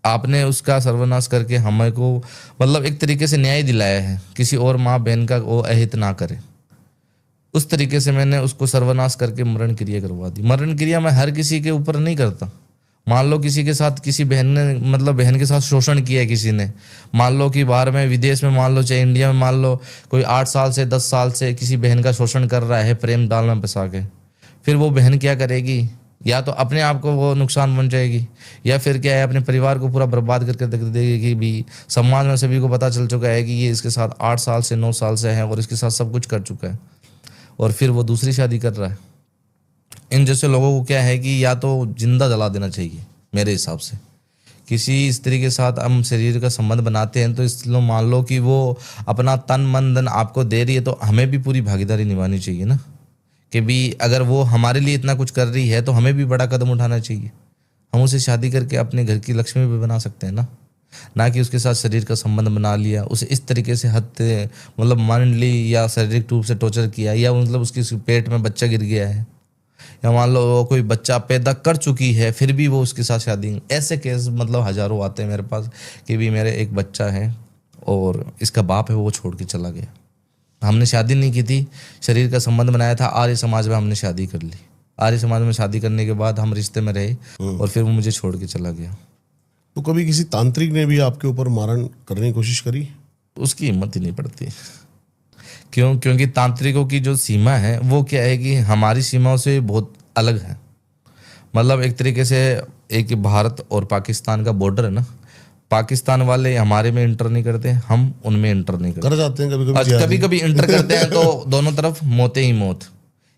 आपने उसका सर्वनाश करके हमें को मतलब एक तरीके से न्याय दिलाया है, किसी और माँ बहन का वो अहित ना करे। उस तरीके से मैंने उसको सर्वनाश करके मरण क्रिया करवा दी। मरण क्रिया मैं हर किसी के ऊपर नहीं करता। मान लो किसी के साथ किसी बहन ने मतलब बहन के साथ शोषण किया है किसी ने, मान लो कि बाहर में विदेश में, मान लो चाहे इंडिया में, मान लो कोई 8 साल से 10 साल से किसी बहन का शोषण कर रहा है प्रेम जाल में फंसा के, फिर वो बहन क्या करेगी? या तो अपने आप को वो नुकसान बन जाएगी, या फिर क्या है अपने परिवार को पूरा बर्बाद करके रख देगी। कि भी समाज में सभी को पता चल चुका है कि ये इसके साथ 8 साल से 9 साल से है और इसके साथ सब कुछ कर चुका है, और फिर वो दूसरी शादी कर रहा है। इन जैसे लोगों को क्या है कि या तो जिंदा जला देना चाहिए मेरे हिसाब से। किसी स्त्री के साथ हम शरीर का संबंध बनाते हैं तो इसलिए मान लो कि वो अपना तन मन धन आपको दे रही है, तो हमें भी पूरी भागीदारी निभानी चाहिए ना। कि भी अगर वो हमारे लिए इतना कुछ कर रही है तो हमें भी बड़ा कदम उठाना चाहिए। हम उसे शादी करके अपने घर की लक्ष्मी भी बना सकते हैं ना कि उसके साथ शरीर का संबंध बना लिया, उसे इस तरीके से हत्या मतलब मान ली, या शारीरिक रूप से टॉर्चर किया, या मतलब उसके पेट में बच्चा गिर गया है, या मान लो वो कोई बच्चा पैदा कर चुकी है फिर भी वो उसके साथ शादी। ऐसे केस मतलब हजारों आते हैं मेरे पास कि भी मेरे एक बच्चा है और इसका बाप है वो छोड़ के चला गया। हमने शादी नहीं की थी, शरीर का संबंध बनाया था, आर्य समाज में हमने शादी कर ली। आर्य समाज में शादी करने के बाद हम रिश्ते में रहे और फिर वो मुझे छोड़ के चला गया। तो कभी किसी तांत्रिक ने भी आपके ऊपर मारण करने की कोशिश करी? उसकी हिम्मत ही नहीं पड़ती। क्यों? क्योंकि तांत्रिकों की जो सीमा है वो क्या है कि हमारी सीमाओं से बहुत अलग है। मतलब एक तरीके से एक भारत और पाकिस्तान का बॉर्डर है ना, पाकिस्तान वाले हमारे में इंटर नहीं करते, हम उनमें इंटर नहीं करते। कर जाते हैं कभी कभी इंटर करते हैं तो दोनों तरफ मौतें ही मौत,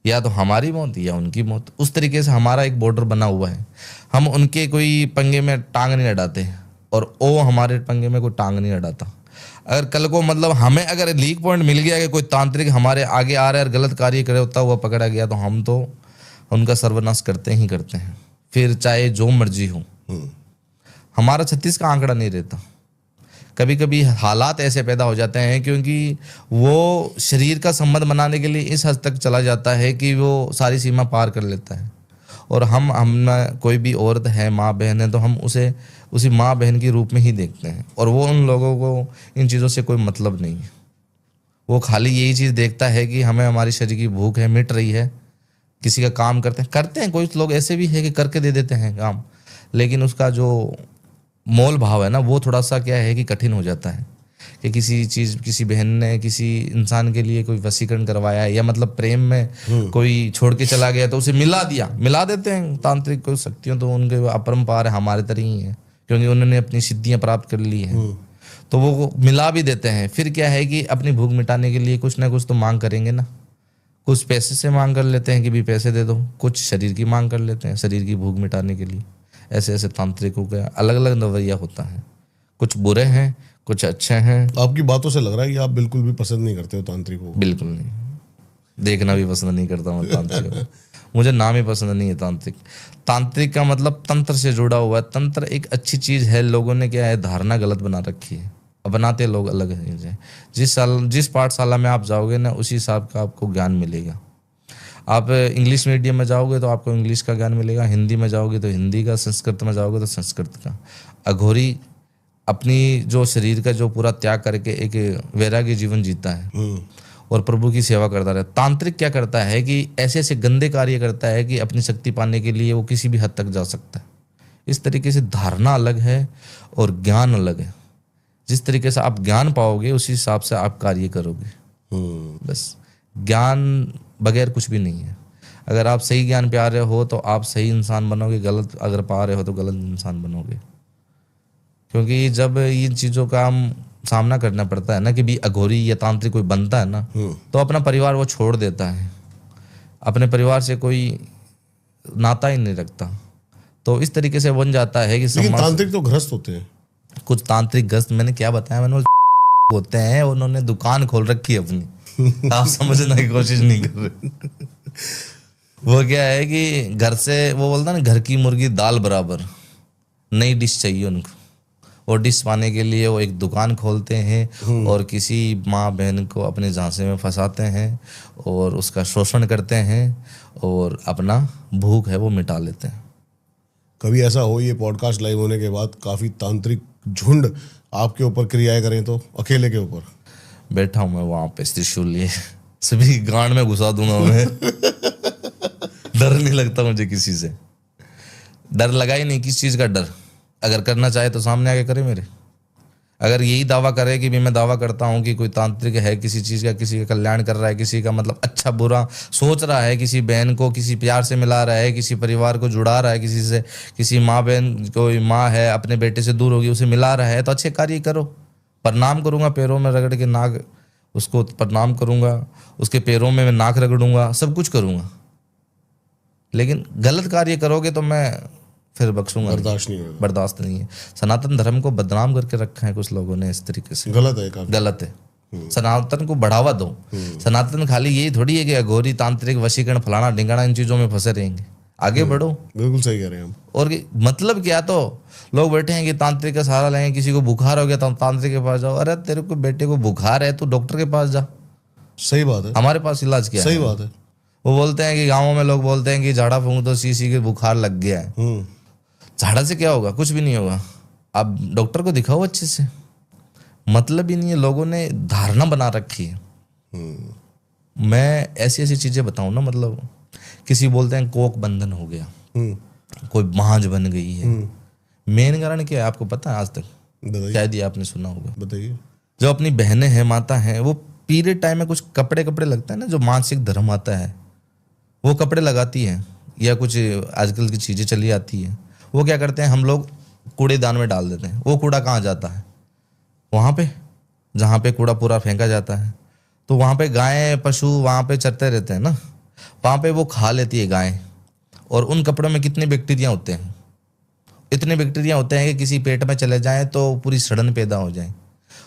या तो हमारी मौत या उनकी मौत। उस तरीके से हमारा एक बॉर्डर बना हुआ है। हम उनके कोई पंगे में टांग नहीं अड़ाते और वो हमारे पंगे में कोई टांग नहीं अड़ाता। अगर कल को मतलब हमें अगर लीक पॉइंट मिल गया कि कोई तांत्रिक हमारे आगे आ रहा है और गलत कार्य करे होता हुआ पकड़ा गया, तो हम तो उनका सर्वनाश करते ही करते हैं, फिर चाहे जो मर्जी हो। हमारा 36 का आंकड़ा नहीं रहता। कभी कभी हालात ऐसे पैदा हो जाते हैं क्योंकि वो शरीर का संबंध बनाने के लिए इस हद तक चला जाता है कि वो सारी सीमा पार कर लेता है। और हम कोई भी औरत है, माँ बहन है, तो हम उसे उसी माँ बहन के रूप में ही देखते हैं। और वो उन लोगों को इन चीज़ों से कोई मतलब नहीं है। वो खाली यही चीज़ देखता है कि हमें हमारी शरीर की भूख है, मिट रही है, किसी का काम करते हैं। कुछ लोग ऐसे भी है कि करके दे देते हैं काम, लेकिन उसका जो मोल भाव है ना वो थोड़ा सा क्या है कि कठिन हो जाता है। कि किसी बहन ने किसी इंसान के लिए कोई वशीकरण करवाया है, या मतलब प्रेम में कोई छोड़ के चला गया तो उसे मिला देते हैं। तांत्रिक कोई शक्तियों तो उनके अपरंपार है, हमारे तरह ही है, क्योंकि उन्होंने अपनी सिद्धियां प्राप्त कर ली हैं, तो वो मिला भी देते हैं। फिर क्या है कि अपनी भूख मिटाने के लिए कुछ ना कुछ तो मांग करेंगे ना। कुछ पैसे से मांग कर लेते हैं कि भी पैसे दे दो, कुछ शरीर की मांग कर लेते हैं शरीर की भूख मिटाने के लिए। ऐसे तांत्रिकों का अलग अलग रवैया होता है, कुछ बुरे हैं, कुछ अच्छे हैं। आपकी बातों से लग रहा है कि आप बिल्कुल भी पसंद नहीं करते हो तांत्रिकों को। बिल्कुल नहीं, देखना भी पसंद नहीं करता हूँ तांत्रिक को। मुझे नाम ही पसंद नहीं है तांत्रिक। तांत्रिक का मतलब तंत्र से जुड़ा हुआ है। तंत्र एक अच्छी चीज़ है, लोगों ने क्या है धारणा गलत बना रखी है, अपनाते लोग अलग हैं। जिस पाठशाला में आप जाओगे ना उसी हिसाब का आपको ज्ञान मिलेगा। आप इंग्लिश मीडियम में जाओगे तो आपको इंग्लिश का ज्ञान मिलेगा, हिंदी में जाओगे तो हिंदी का, संस्कृत में जाओगे तो संस्कृत का। अघोरी अपनी जो शरीर का जो पूरा त्याग करके एक वैराग्य जीवन जीता है और प्रभु की सेवा करता रहे। तांत्रिक क्या करता है कि ऐसे ऐसे गंदे कार्य करता है कि अपनी शक्ति पाने के लिए वो किसी भी हद तक जा सकता है। इस तरीके से धारणा अलग है और ज्ञान अलग है। जिस तरीके से आप ज्ञान पाओगे उसी हिसाब से आप कार्य करोगे। बस ज्ञान बगैर कुछ भी नहीं है। अगर आप सही ज्ञान पा रहे हो तो आप सही इंसान बनोगे, गलत अगर पा रहे हो तो गलत इंसान बनोगे। क्योंकि जब इन चीज़ों का हम सामना करना पड़ता है ना कि भी अघोरी या तांत्रिक कोई बनता है ना, तो अपना परिवार वो छोड़ देता है, अपने परिवार से कोई नाता ही नहीं रखता। तो इस तरीके से बन जाता है कि लेकिन तांत्रिक तो ग्रस्त होते हैं। कुछ तांत्रिक ग्रस्त, मैंने क्या बताया, मैंने होते हैं, उन्होंने दुकान खोल रखी है अपनी। आप समझने की कोशिश नहीं कर रहे। वो क्या है कि घर से वो बोलता ना, घर की मुर्गी दाल बराबर, नई डिश चाहिए उनको। और डिश पाने के लिए वो एक दुकान खोलते हैं और किसी माँ बहन को अपने झांसे में फंसाते हैं और उसका शोषण करते हैं और अपना भूख है वो मिटा लेते हैं। कभी ऐसा हो ये पॉडकास्ट लाइव होने के बाद काफी तांत्रिक झुंड आपके ऊपर क्रियाएं करें तो अकेले के ऊपर? बैठा हूँ मैं वहाँ पे त्रिशूल लिए, सभी गांड में घुसा दूंगा मैं। डर नहीं लगता मुझे किसी से, डर लगा ही नहीं। किस चीज़ का डर? अगर करना चाहे तो सामने आके करे मेरे। अगर यही दावा करे कि भी मैं दावा करता हूँ कि कोई तांत्रिक है, किसी चीज़ का, किसी का कल्याण कर रहा है, किसी का मतलब अच्छा बुरा सोच रहा है, किसी बहन को किसी प्यार से मिला रहा है, किसी परिवार को जुड़ा रहा है किसी से, किसी माँ बहन कोई माँ है अपने बेटे से दूर होगी उसे मिला रहा है, तो अच्छे कार्य करो। प्रणाम करूँगा, पैरों में रगड़ के नाक उसको प्रणाम करूँगा, उसके पैरों में मैं नाक रगड़ूंगा, सब कुछ करूँगा। लेकिन गलत कार्य करोगे तो मैं फिर बख्शूंगा, बर्दाश्त नहीं है। सनातन धर्म को बदनाम करके रखा है कुछ लोगों ने इस तरीके से। गलत है काफी। गलत है। सनातन को बढ़ावा दो। सनातन खाली यही थोड़ी है कि अघोरी तांत्रिक वशीकरण फलाना ढिंगाना इन चीजों में फंसे रहेंगे। आगे बढ़ो। बिल्कुल सही कह रहे हैं हम। और मतलब क्या, तो लोग बैठे हैं कि तांत्रिक का सहारा लेंगे, किसी को बुखार हो गया तो तांत्रिक के पास जाओ। अरे तेरे को बेटे को बुखार है तो डॉक्टर के पास जा। सही बात है। हमारे पास इलाज क्या है? सही बात है। वो बोलते हैं कि गाँवों में लोग बोलते हैं कि झाड़ा फूंक दो, सी के बुखार लग गया है। झाड़ा से क्या होगा? कुछ भी नहीं होगा। आप डॉक्टर को दिखाओ अच्छे से। मतलब ही नहीं है, लोगों ने धारणा बना रखी है। मैं ऐसी ऐसी चीजें बताऊं ना, मतलब किसी बोलते हैं कोक बंधन हो गया, कोई भांज बन गई है। मेन कारण क्या है आपको पता है? आज तक शायद ये आपने सुना होगा। बताइए। जो अपनी बहनें हैं, माता हैं, वो पीरियड टाइम में कुछ कपड़े लगता है ना, जो मानसिक धर्म आता है, वो कपड़े लगाती हैं या कुछ आजकल की चीजें चली आती है। वो क्या करते हैं, हम लोग कूड़ेदान में डाल देते हैं। वो कूड़ा कहाँ जाता है? वहाँ पे जहाँ पे कूड़ा पूरा फेंका जाता है, तो वहाँ पे गायें पशु वहाँ पे चरते रहते हैं ना, वहाँ पे वो खा लेती है गायें। और उन कपड़ों में कितने बैक्टीरिया होते हैं? इतने बैक्टीरिया होते हैं कि किसी पेट में चले जाएं तो पूरी सड़न पैदा हो जाए।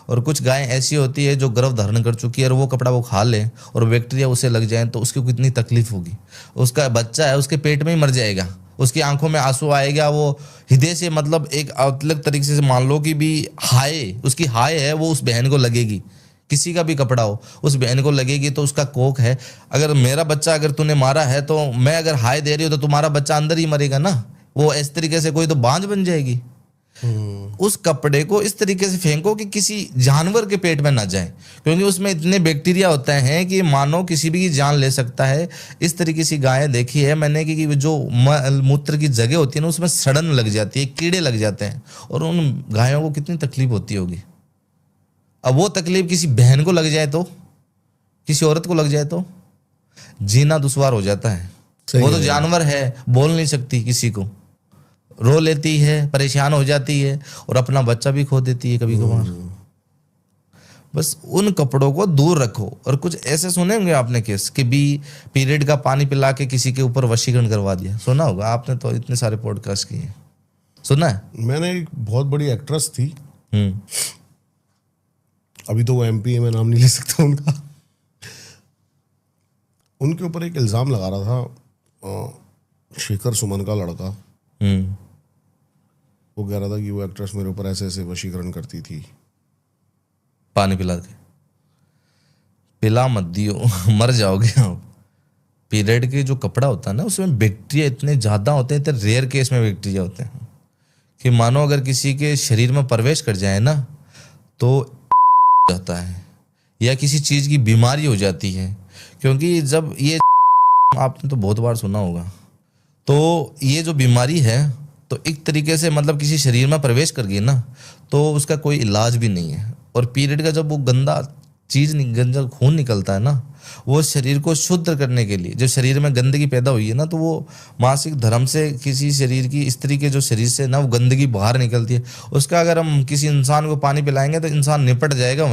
और कुछ गायें ऐसी होती है जो गर्भ धारण कर चुकी है और वो कपड़ा वो खा ले और बैक्टीरिया उसे लग जाए तो उसको कितनी तकलीफ होगी। उसका बच्चा है उसके पेट में ही मर जाएगा, उसकी आंखों में आंसू आएगा, वो हृदय से मतलब एक अलग तरीके से मान लो कि भी उसकी हाय है वो उस बहन को लगेगी। किसी का भी कपड़ा हो उस बहन को लगेगी तो उसका कोक है। अगर मेरा बच्चा अगर तूने मारा है तो मैं अगर हाय दे रही हूँ तो तुम्हारा बच्चा अंदर ही मरेगा ना। वो इस तरीके से कोई तो बांझ बन जाएगी। उस कपड़े को इस तरीके से फेंको कि किसी जानवर के पेट में ना जाए, क्योंकि उसमें इतने बैक्टीरिया होते हैं कि मानो किसी भी की जान ले सकता है। इस तरीके से गायें देखी है मैंने कि जो मूत्र की जगह होती है ना, उसमें सड़न लग जाती है, कीड़े लग जाते हैं, और उन गायों को कितनी तकलीफ होती होगी। अब वो तकलीफ किसी बहन को लग जाए तो, किसी औरत को लग जाए तो जीना दुश्वार हो जाता है। वो तो जानवर है, बोल नहीं सकती, किसी को रो लेती है, परेशान हो जाती है और अपना बच्चा भी खो देती है कभी कभार। बस उन कपड़ों को दूर रखो। और कुछ ऐसे सुने होंगे आपने केस कि भी पीरियड का पानी पिला के किसी के ऊपर वशीकरण करवा दिया। सुना होगा आपने, तो इतने सारे पॉडकास्ट किए, सुना है? मैंने एक बहुत बड़ी एक्ट्रेस थी, अभी तो वो MP है, मैं नाम नहीं ले सकता उनका। उनके ऊपर एक इल्ज़ाम लगा रहा था शेखर सुमन का लड़का। वो कह रहा था कि वो एक्ट्रेस मेरे ऊपर ऐसे ऐसे वशीकरण करती थी। पानी पिला के। पिला मत दियो, मर जाओगे आप। पीरियड के जो कपड़ा होता है ना, उसमें बैक्टीरिया इतने ज़्यादा होते हैं, इतने रेयर केस में बैक्टीरिया होते हैं कि मानो अगर किसी के शरीर में प्रवेश कर जाए ना तो जाता है या किसी चीज़ की बीमारी हो जाती है। क्योंकि जब ये आपने तो बहुत बार सुना होगा, तो ये जो बीमारी है तो एक तरीके से मतलब किसी शरीर में प्रवेश कर गई ना तो उसका कोई इलाज भी नहीं है। और पीरियड का जब वो गंदा चीज़ गंदा खून निकलता है ना, वो शरीर को शुद्ध करने के लिए, जब शरीर में गंदगी पैदा हुई है ना, तो वो मासिक धर्म से किसी शरीर की स्त्री के जो शरीर से ना वो गंदगी बाहर निकलती है। उसका अगर हम किसी इंसान को पानी पिलाएंगे तो इंसान निपट जाएगा,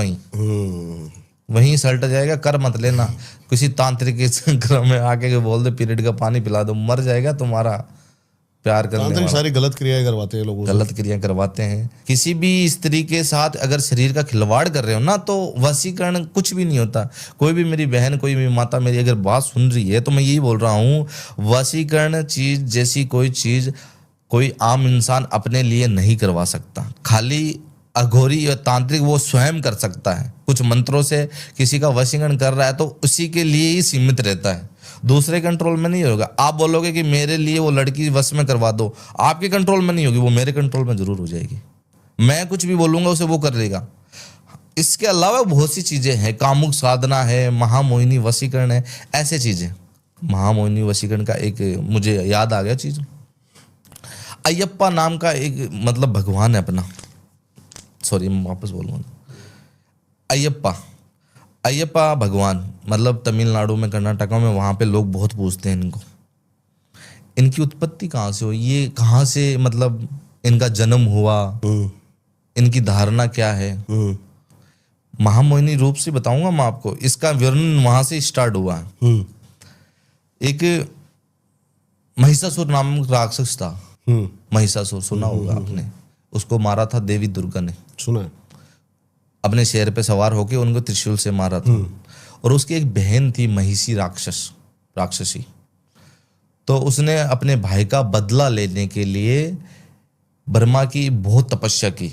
वहीं सल्ट जाएगा। कर मत लेना किसी तांत्रिक के घर में आके बोल दे पीरियड का पानी पिला दो, मर जाएगा तुम्हारा प्यार करने वाला। सारी गलत क्रियाएं करवाते हैं लोगों से। गलत क्रियाएं करवाते हैं। किसी भी स्त्री के साथ अगर शरीर का खिलवाड़ कर रहे हो ना तो वशीकरण कुछ भी नहीं होता। कोई भी मेरी बहन, कोई भी माता मेरी अगर बात सुन रही है तो मैं यही बोल रहा हूँ, वशीकरण चीज जैसी कोई चीज कोई आम इंसान अपने लिए नहीं करवा सकता। खाली अघोरी या तांत्रिक वो स्वयं कर सकता है। कुछ मंत्रों से किसी का वशीकरण कर रहा है तो उसी के लिए ही सीमित रहता है, दूसरे कंट्रोल में नहीं होगा। आप बोलोगे कि मेरे लिए वो लड़की वश में करवा दो, आपके कंट्रोल में नहीं होगी, वो मेरे कंट्रोल में जरूर हो जाएगी। मैं कुछ भी बोलूंगा उसे वो कर लेगा। इसके अलावा बहुत सी चीजें हैं, कामुक साधना है, महामोहिनी वशीकरण है, ऐसे चीजें। महामोहिनी वशीकरण का एक मुझे याद आ गया चीज, अयप्पा नाम का एक मतलब भगवान है अपना, सॉरी मैं वापस बोलूँगा, अयप्पा भगवान मतलब तमिलनाडु में, कर्नाटका में, वहाँ पे लोग बहुत पूछते हैं इनको, इनकी उत्पत्ति कहाँ से हुई, ये कहाँ से मतलब इनका जन्म हुआ, इनकी धारणा क्या है। महामोहिनी रूप से बताऊंगा मैं आपको, इसका वर्णन वहाँ से स्टार्ट हुआ है। एक महिषासुर नामक राक्षस था, महिषासुर सुना होगा आपने, उसको मारा था देवी दुर्गा ने, सुना है। अपने शेर पे सवार होके उनको त्रिशूल से मारा था। और उसकी एक बहन थी महिषी राक्षसी, तो उसने अपने भाई का बदला लेने के लिए ब्रह्मा की बहुत तपस्या की।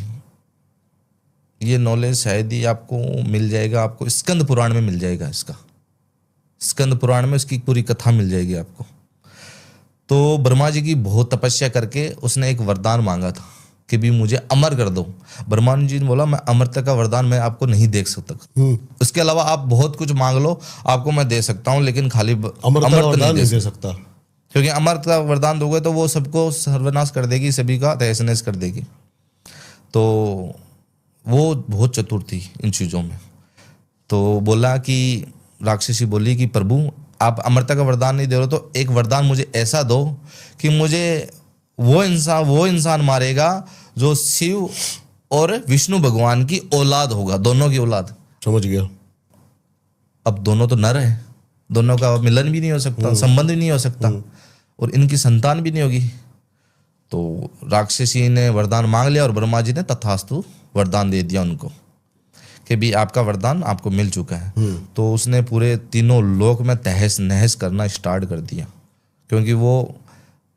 ये नॉलेज शायद ही आपको मिल जाएगा, आपको स्कंद पुराण में मिल जाएगा, इसका स्कंद पुराण में इसकी पूरी कथा मिल जाएगी आपको। तो ब्रह्मा जी की बहुत तपस्या करके उसने एक वरदान मांगा था कि भी मुझे अमर कर दो। ब्रह्मा जी ने बोला मैं अमरता का वरदान मैं आपको नहीं दे सकता, उसके अलावा आप बहुत कुछ मांग लो आपको मैं दे सकता हूँ, लेकिन खाली अमरता का वरदान नहीं दे सकता, क्योंकि अमरता का वरदान दोगे तो वो सबको सर्वनाश कर देगी, सभी का तहस नहस कर देगी। तो वो बहुत चतुर थी इन चीज़ों में। तो बोला कि राक्षसी बोली कि प्रभु आप अमरता का वरदान नहीं दे रहे तो एक वरदान मुझे ऐसा दो कि मुझे वो इंसान मारेगा जो शिव और विष्णु भगवान की औलाद होगा, दोनों की औलाद। समझ गया। अब दोनों तो नर है, दोनों का मिलन भी नहीं हो सकता, संबंध भी नहीं हो सकता, और इनकी संतान भी नहीं होगी। तो राक्षसी ने वरदान मांग लिया और ब्रह्मा जी ने तथास्तु वरदान दे दिया उनको कि भी आपका वरदान आपको मिल चुका है। तो उसने पूरे तीनों लोक में तहस नहस करना स्टार्ट कर दिया, क्योंकि वो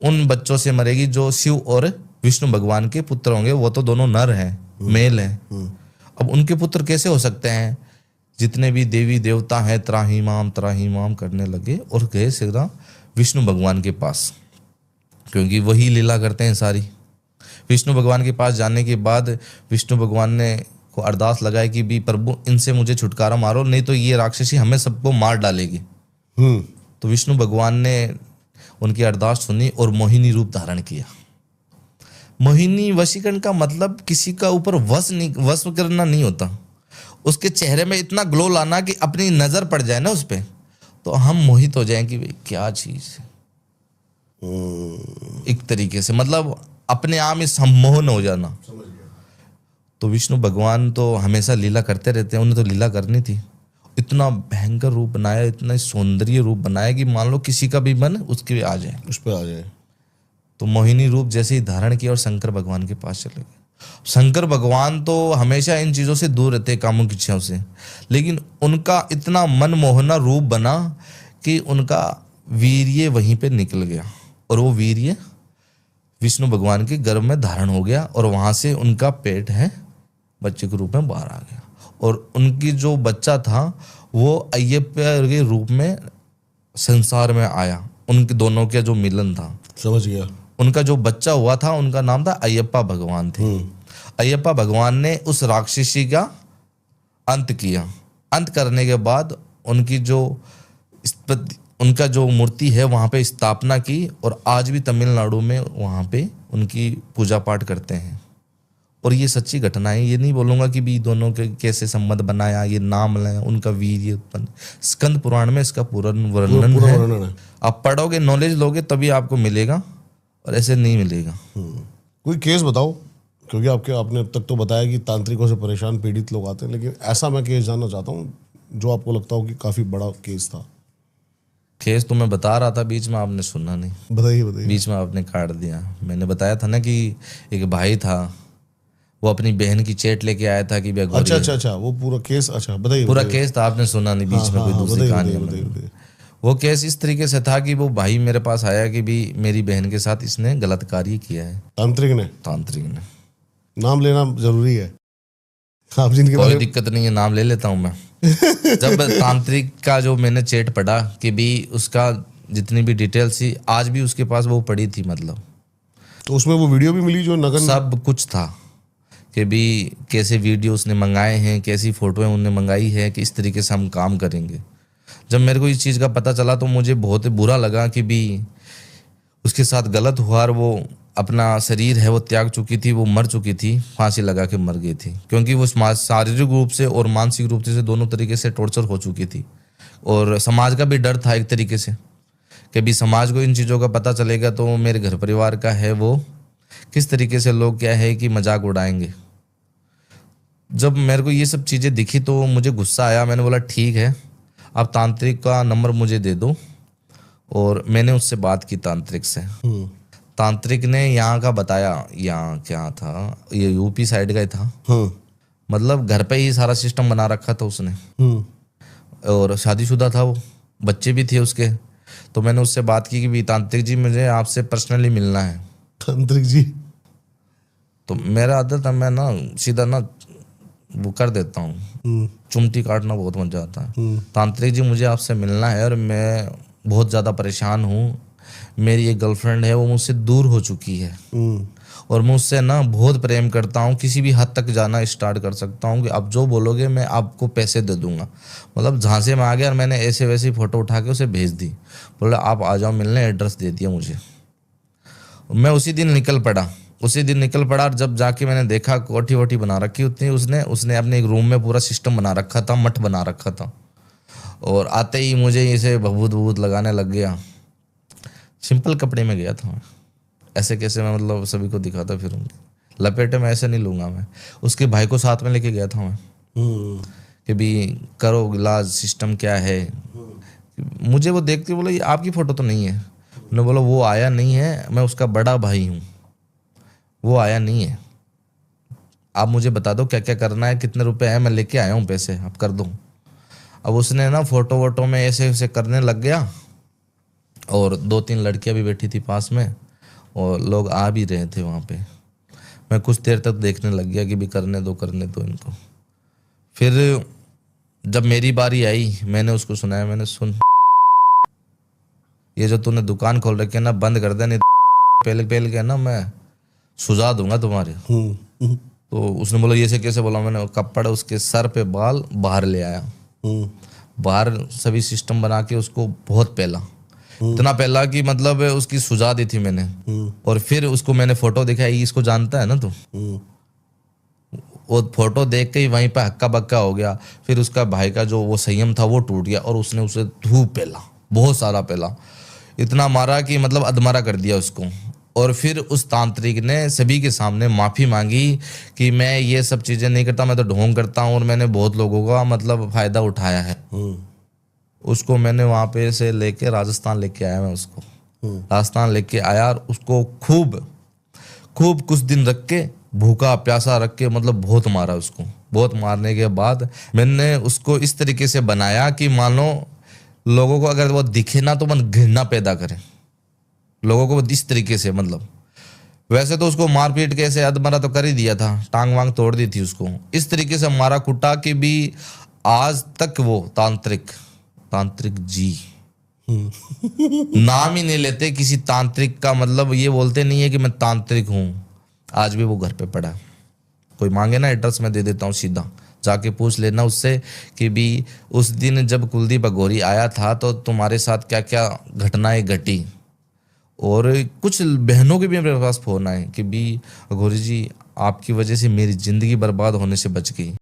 उन बच्चों से मरेगी जो शिव और विष्णु भगवान के पुत्र होंगे। वो तो दोनों नर हैं, मेल हैं। अब उनके पुत्र कैसे हो सकते हैं? जितने भी देवी देवता हैं त्राहीमाम करने लगे और गए सीधा विष्णु भगवान के पास, क्योंकि वही लीला करते हैं सारी। विष्णु भगवान के पास जाने के बाद विष्णु भगवान ने को अरदास लगाई कि भी प्रभु इनसे मुझे छुटकारा मारो, नहीं तो ये राक्षसी हमें सबको मार डालेगी। तो विष्णु भगवान ने उनकी अरदास सुनी और मोहिनी रूप धारण किया। मोहिनी वशीकरण का मतलब किसी का ऊपर वश करना नहीं होता, उसके चेहरे में इतना ग्लो लाना कि अपनी नजर पड़ जाए ना उस पर, तो हम मोहित हो जाएं कि भाई क्या चीज है। एक तरीके से मतलब अपने आप में सम्मोहन हो जाना। तो विष्णु भगवान तो हमेशा लीला करते रहते हैं, उन्हें तो लीला करनी थी। इतना भयंकर रूप बनाया, इतना सौंदर्य रूप बनाया कि मान लो किसी का भी मन उसके भी आ जाए, उस पर आ जाए। तो मोहिनी रूप जैसे ही धारण किया और शंकर भगवान के पास चले गए। शंकर भगवान तो हमेशा इन चीज़ों से दूर रहते हैं, कामों की इच्छाओं से, लेकिन उनका इतना मनमोहना रूप बना कि उनका वीर्य वहीं पे निकल गया, और वो वीर्य विष्णु भगवान के गर्भ में धारण हो गया, और वहाँ से उनका पेट है बच्चे के रूप में बाहर आ गया। और उनकी जो बच्चा था वो अयप्पा के रूप में संसार में आया। उनके दोनों का जो मिलन था, समझ गया। उनका जो बच्चा हुआ था उनका नाम था अयप्पा भगवान थे। अयप्पा भगवान ने उस राक्षसी का अंत किया। अंत करने के बाद उनकी जो उनका जो मूर्ति है वहाँ पे स्थापना की, और आज भी तमिलनाडु में वहाँ पे उनकी पूजा पाठ करते हैं। और ये सच्ची घटना है, ये नहीं बोलूँगा कि भी दोनों के कैसे संबंध बनाया, ये नाम लें उनका वीर्य उत्पन्न। स्कंद पुराण में इसका पूरा वर्णन पूरा है। वर्णन है। आप पढ़ोगे, नॉलेज लोगे तभी आपको मिलेगा, और ऐसे नहीं मिलेगा। कोई केस बताओ, क्योंकि आपने अब तक तो बताया कि तांत्रिकों से परेशान पीड़ित लोग आते हैं, लेकिन ऐसा मैं केस जानना चाहता हूँ जो आपको लगता हो कि काफ़ी बड़ा केस था। केस तो मैं बता रहा था, बीच में आपने सुना नहीं, बताइए बताइए। बीच में आपने काट दिया। मैंने बताया था ना कि एक भाई था, वो अपनी बहन की चेट लेके आया था कि अच्छा, वो पूरा केस, अच्छा बताइए। पूरा केस था, आपने सुना नहीं, बीच में कोई दूसरी कहानी। बताइए। वो केस इस तरीके से था कि वो भाई मेरे पास आया कि भी मेरी बहन के साथ इसने गलत कार्य किया है। तांत्रिक ने नाम लेना जरूरी है आप जिनके कोई दिक्कत नहीं है, नाम ले लेता हूँ मैं। जब तांत्रिक का जो मैंने चेट पढ़ा कि भी उसका जितनी भी डिटेल्स थी, आज भी उसके पास वो पड़ी थी, मतलब तो उसमें वो वीडियो भी मिली जो नगन, सब कुछ था कि भी कैसे वीडियो उसने मंगाए हैं, कैसी फोटोएं उन्होंने मंगाई है कि इस तरीके से हम काम करेंगे। जब मेरे को इस चीज़ का पता चला तो मुझे बहुत बुरा लगा कि भी उसके साथ गलत हुआ, और वो अपना शरीर है वो त्याग चुकी थी, वो मर चुकी थी, फांसी लगा के मर गई थी, क्योंकि वो शारीरिक रूप से और मानसिक रूप से दोनों तरीके से टॉर्चर हो चुकी थी। और समाज का भी डर था एक तरीके से कि भी समाज को इन चीज़ों का पता चलेगा तो मेरे घर परिवार का है वो किस तरीके से लोग क्या है कि मजाक उड़ाएंगे। जब मेरे को ये सब चीज़ें दिखी तो मुझे गुस्सा आया। मैंने बोला ठीक है, आप तांत्रिक का नंबर मुझे दे दो। और मैंने उससे बात की तांत्रिक से। तांत्रिक ने यहाँ का बताया, यहाँ क्या था, ये यूपी साइड का ही था, मतलब घर पे ही सारा सिस्टम बना रखा था उसने, और शादीशुदा था वो, बच्चे भी थे उसके। तो मैंने उससे बात की कि भी तांत्रिक जी मुझे आपसे पर्सनली मिलना है। तांत्रिक जी, तो मेरा आदत है, मैं ना सीधा ना वो कर देता हूँ, चुमटी काटना बहुत मजा आता है। तांत्रिक जी मुझे आपसे मिलना है, और मैं बहुत ज़्यादा परेशान हूँ। मेरी एक गर्लफ्रेंड है, वो मुझसे दूर हो चुकी है, और मैं उससे ना बहुत प्रेम करता हूँ, किसी भी हद तक जाना स्टार्ट कर सकता हूँ कि आप जो बोलोगे मैं आपको पैसे दे दूंगा। मतलब झांसे में आ गया, और मैंने ऐसे वैसे फोटो उठा के उसे भेज दी, बोला आप आ जाओ मिलने, एड्रेस दे दिया मुझे। मैं उसी दिन निकल पड़ा, और जब जाके मैंने देखा कोठी वोठी बना रखी उतनी उसने अपने एक रूम में पूरा सिस्टम बना रखा था, मठ बना रखा था। और आते ही मुझे इसे भभूत लगाने लग गया। सिंपल कपड़े में गया था मैं, ऐसे कैसे मैं मतलब सभी को दिखाता फिरूंगी, लपेटे में ऐसे नहीं लूँगा मैं। उसके भाई को साथ में लेके गया था मैं कि भी करो इलाज, सिस्टम क्या है। मुझे वो देख के बोला ये आपकी फ़ोटो तो नहीं है। मैंने बोला वो आया नहीं है, मैं उसका बड़ा भाई हूँ, वो आया नहीं है। आप मुझे बता दो क्या क्या करना है, कितने रुपए हैं, मैं लेके आया हूँ पैसे, आप कर दो। अब उसने ना फोटो वोटो में ऐसे ऐसे करने लग गया, और 2-3 लड़कियां भी बैठी थी पास में, और लोग आ भी रहे थे वहाँ पे। मैं कुछ देर तक देखने लग गया कि भी करने दो इनको। फिर जब मेरी बारी आई, मैंने उसको सुनाया, मैंने सुन ये जो तूने दुकान खोल रखी है ना, बंद कर दे, नहीं पहले के ना मैं सुझा दूंगा तुम्हारे। तो उसने बोला ये से कैसे बोला। मैंने कपड़ उसके सर पे बाल बाहर ले आया, बाहर सभी सिस्टम बना के उसको बहुत पहला, इतना पहला कि मतलब उसकी सुझा दी थी मैंने। और फिर उसको मैंने फोटो दिखाई, इसको जानता है ना तू, वो फोटो देख के ही वहीं पे हक्का बक्का हो गया। फिर उसका भाई का जो वो संयम था वो टूट गया, और उसने उसे धूप पहला, बहुत सारा पहला, इतना मारा कि मतलब अधमरा कर दिया उसको। और फिर उस तांत्रिक ने सभी के सामने माफ़ी मांगी कि मैं ये सब चीज़ें नहीं करता, मैं तो ढोंग करता हूँ, और मैंने बहुत लोगों का मतलब फ़ायदा उठाया है। उसको मैंने वहाँ पे से लेके राजस्थान लेके आया, मैं उसको राजस्थान लेके आया, और उसको खूब कुछ दिन रख के, भूखा प्यासा रख के, मतलब बहुत मारा उसको। बहुत मारने के बाद मैंने उसको इस तरीके से बनाया कि मानो लोगों को अगर वो दिखे ना तो मन घृणा पैदा करे लोगों को, इस तरीके से। मतलब वैसे तो उसको मार पीट के ऐसे अधमरा तो कर ही दिया था, टांग वांग तोड़ दी थी उसको, इस तरीके से मारा कुटा कि भी आज तक वो तांत्रिक जी नाम ही नहीं लेते किसी तांत्रिक का। मतलब ये बोलते नहीं है कि मैं तांत्रिक हूँ। आज भी वो घर पे पड़ा, कोई मांगे ना एड्रेस मैं दे देता हूँ, सीधा जाके पूछ लेना उससे कि भी उस दिन जब कुलदीप अघोरी आया था तो तुम्हारे साथ क्या क्या घटनाएं घटी। और कुछ बहनों के भी मेरे पास फ़ोन आए कि भी अघोरी जी आपकी वजह से मेरी ज़िंदगी बर्बाद होने से बच गई।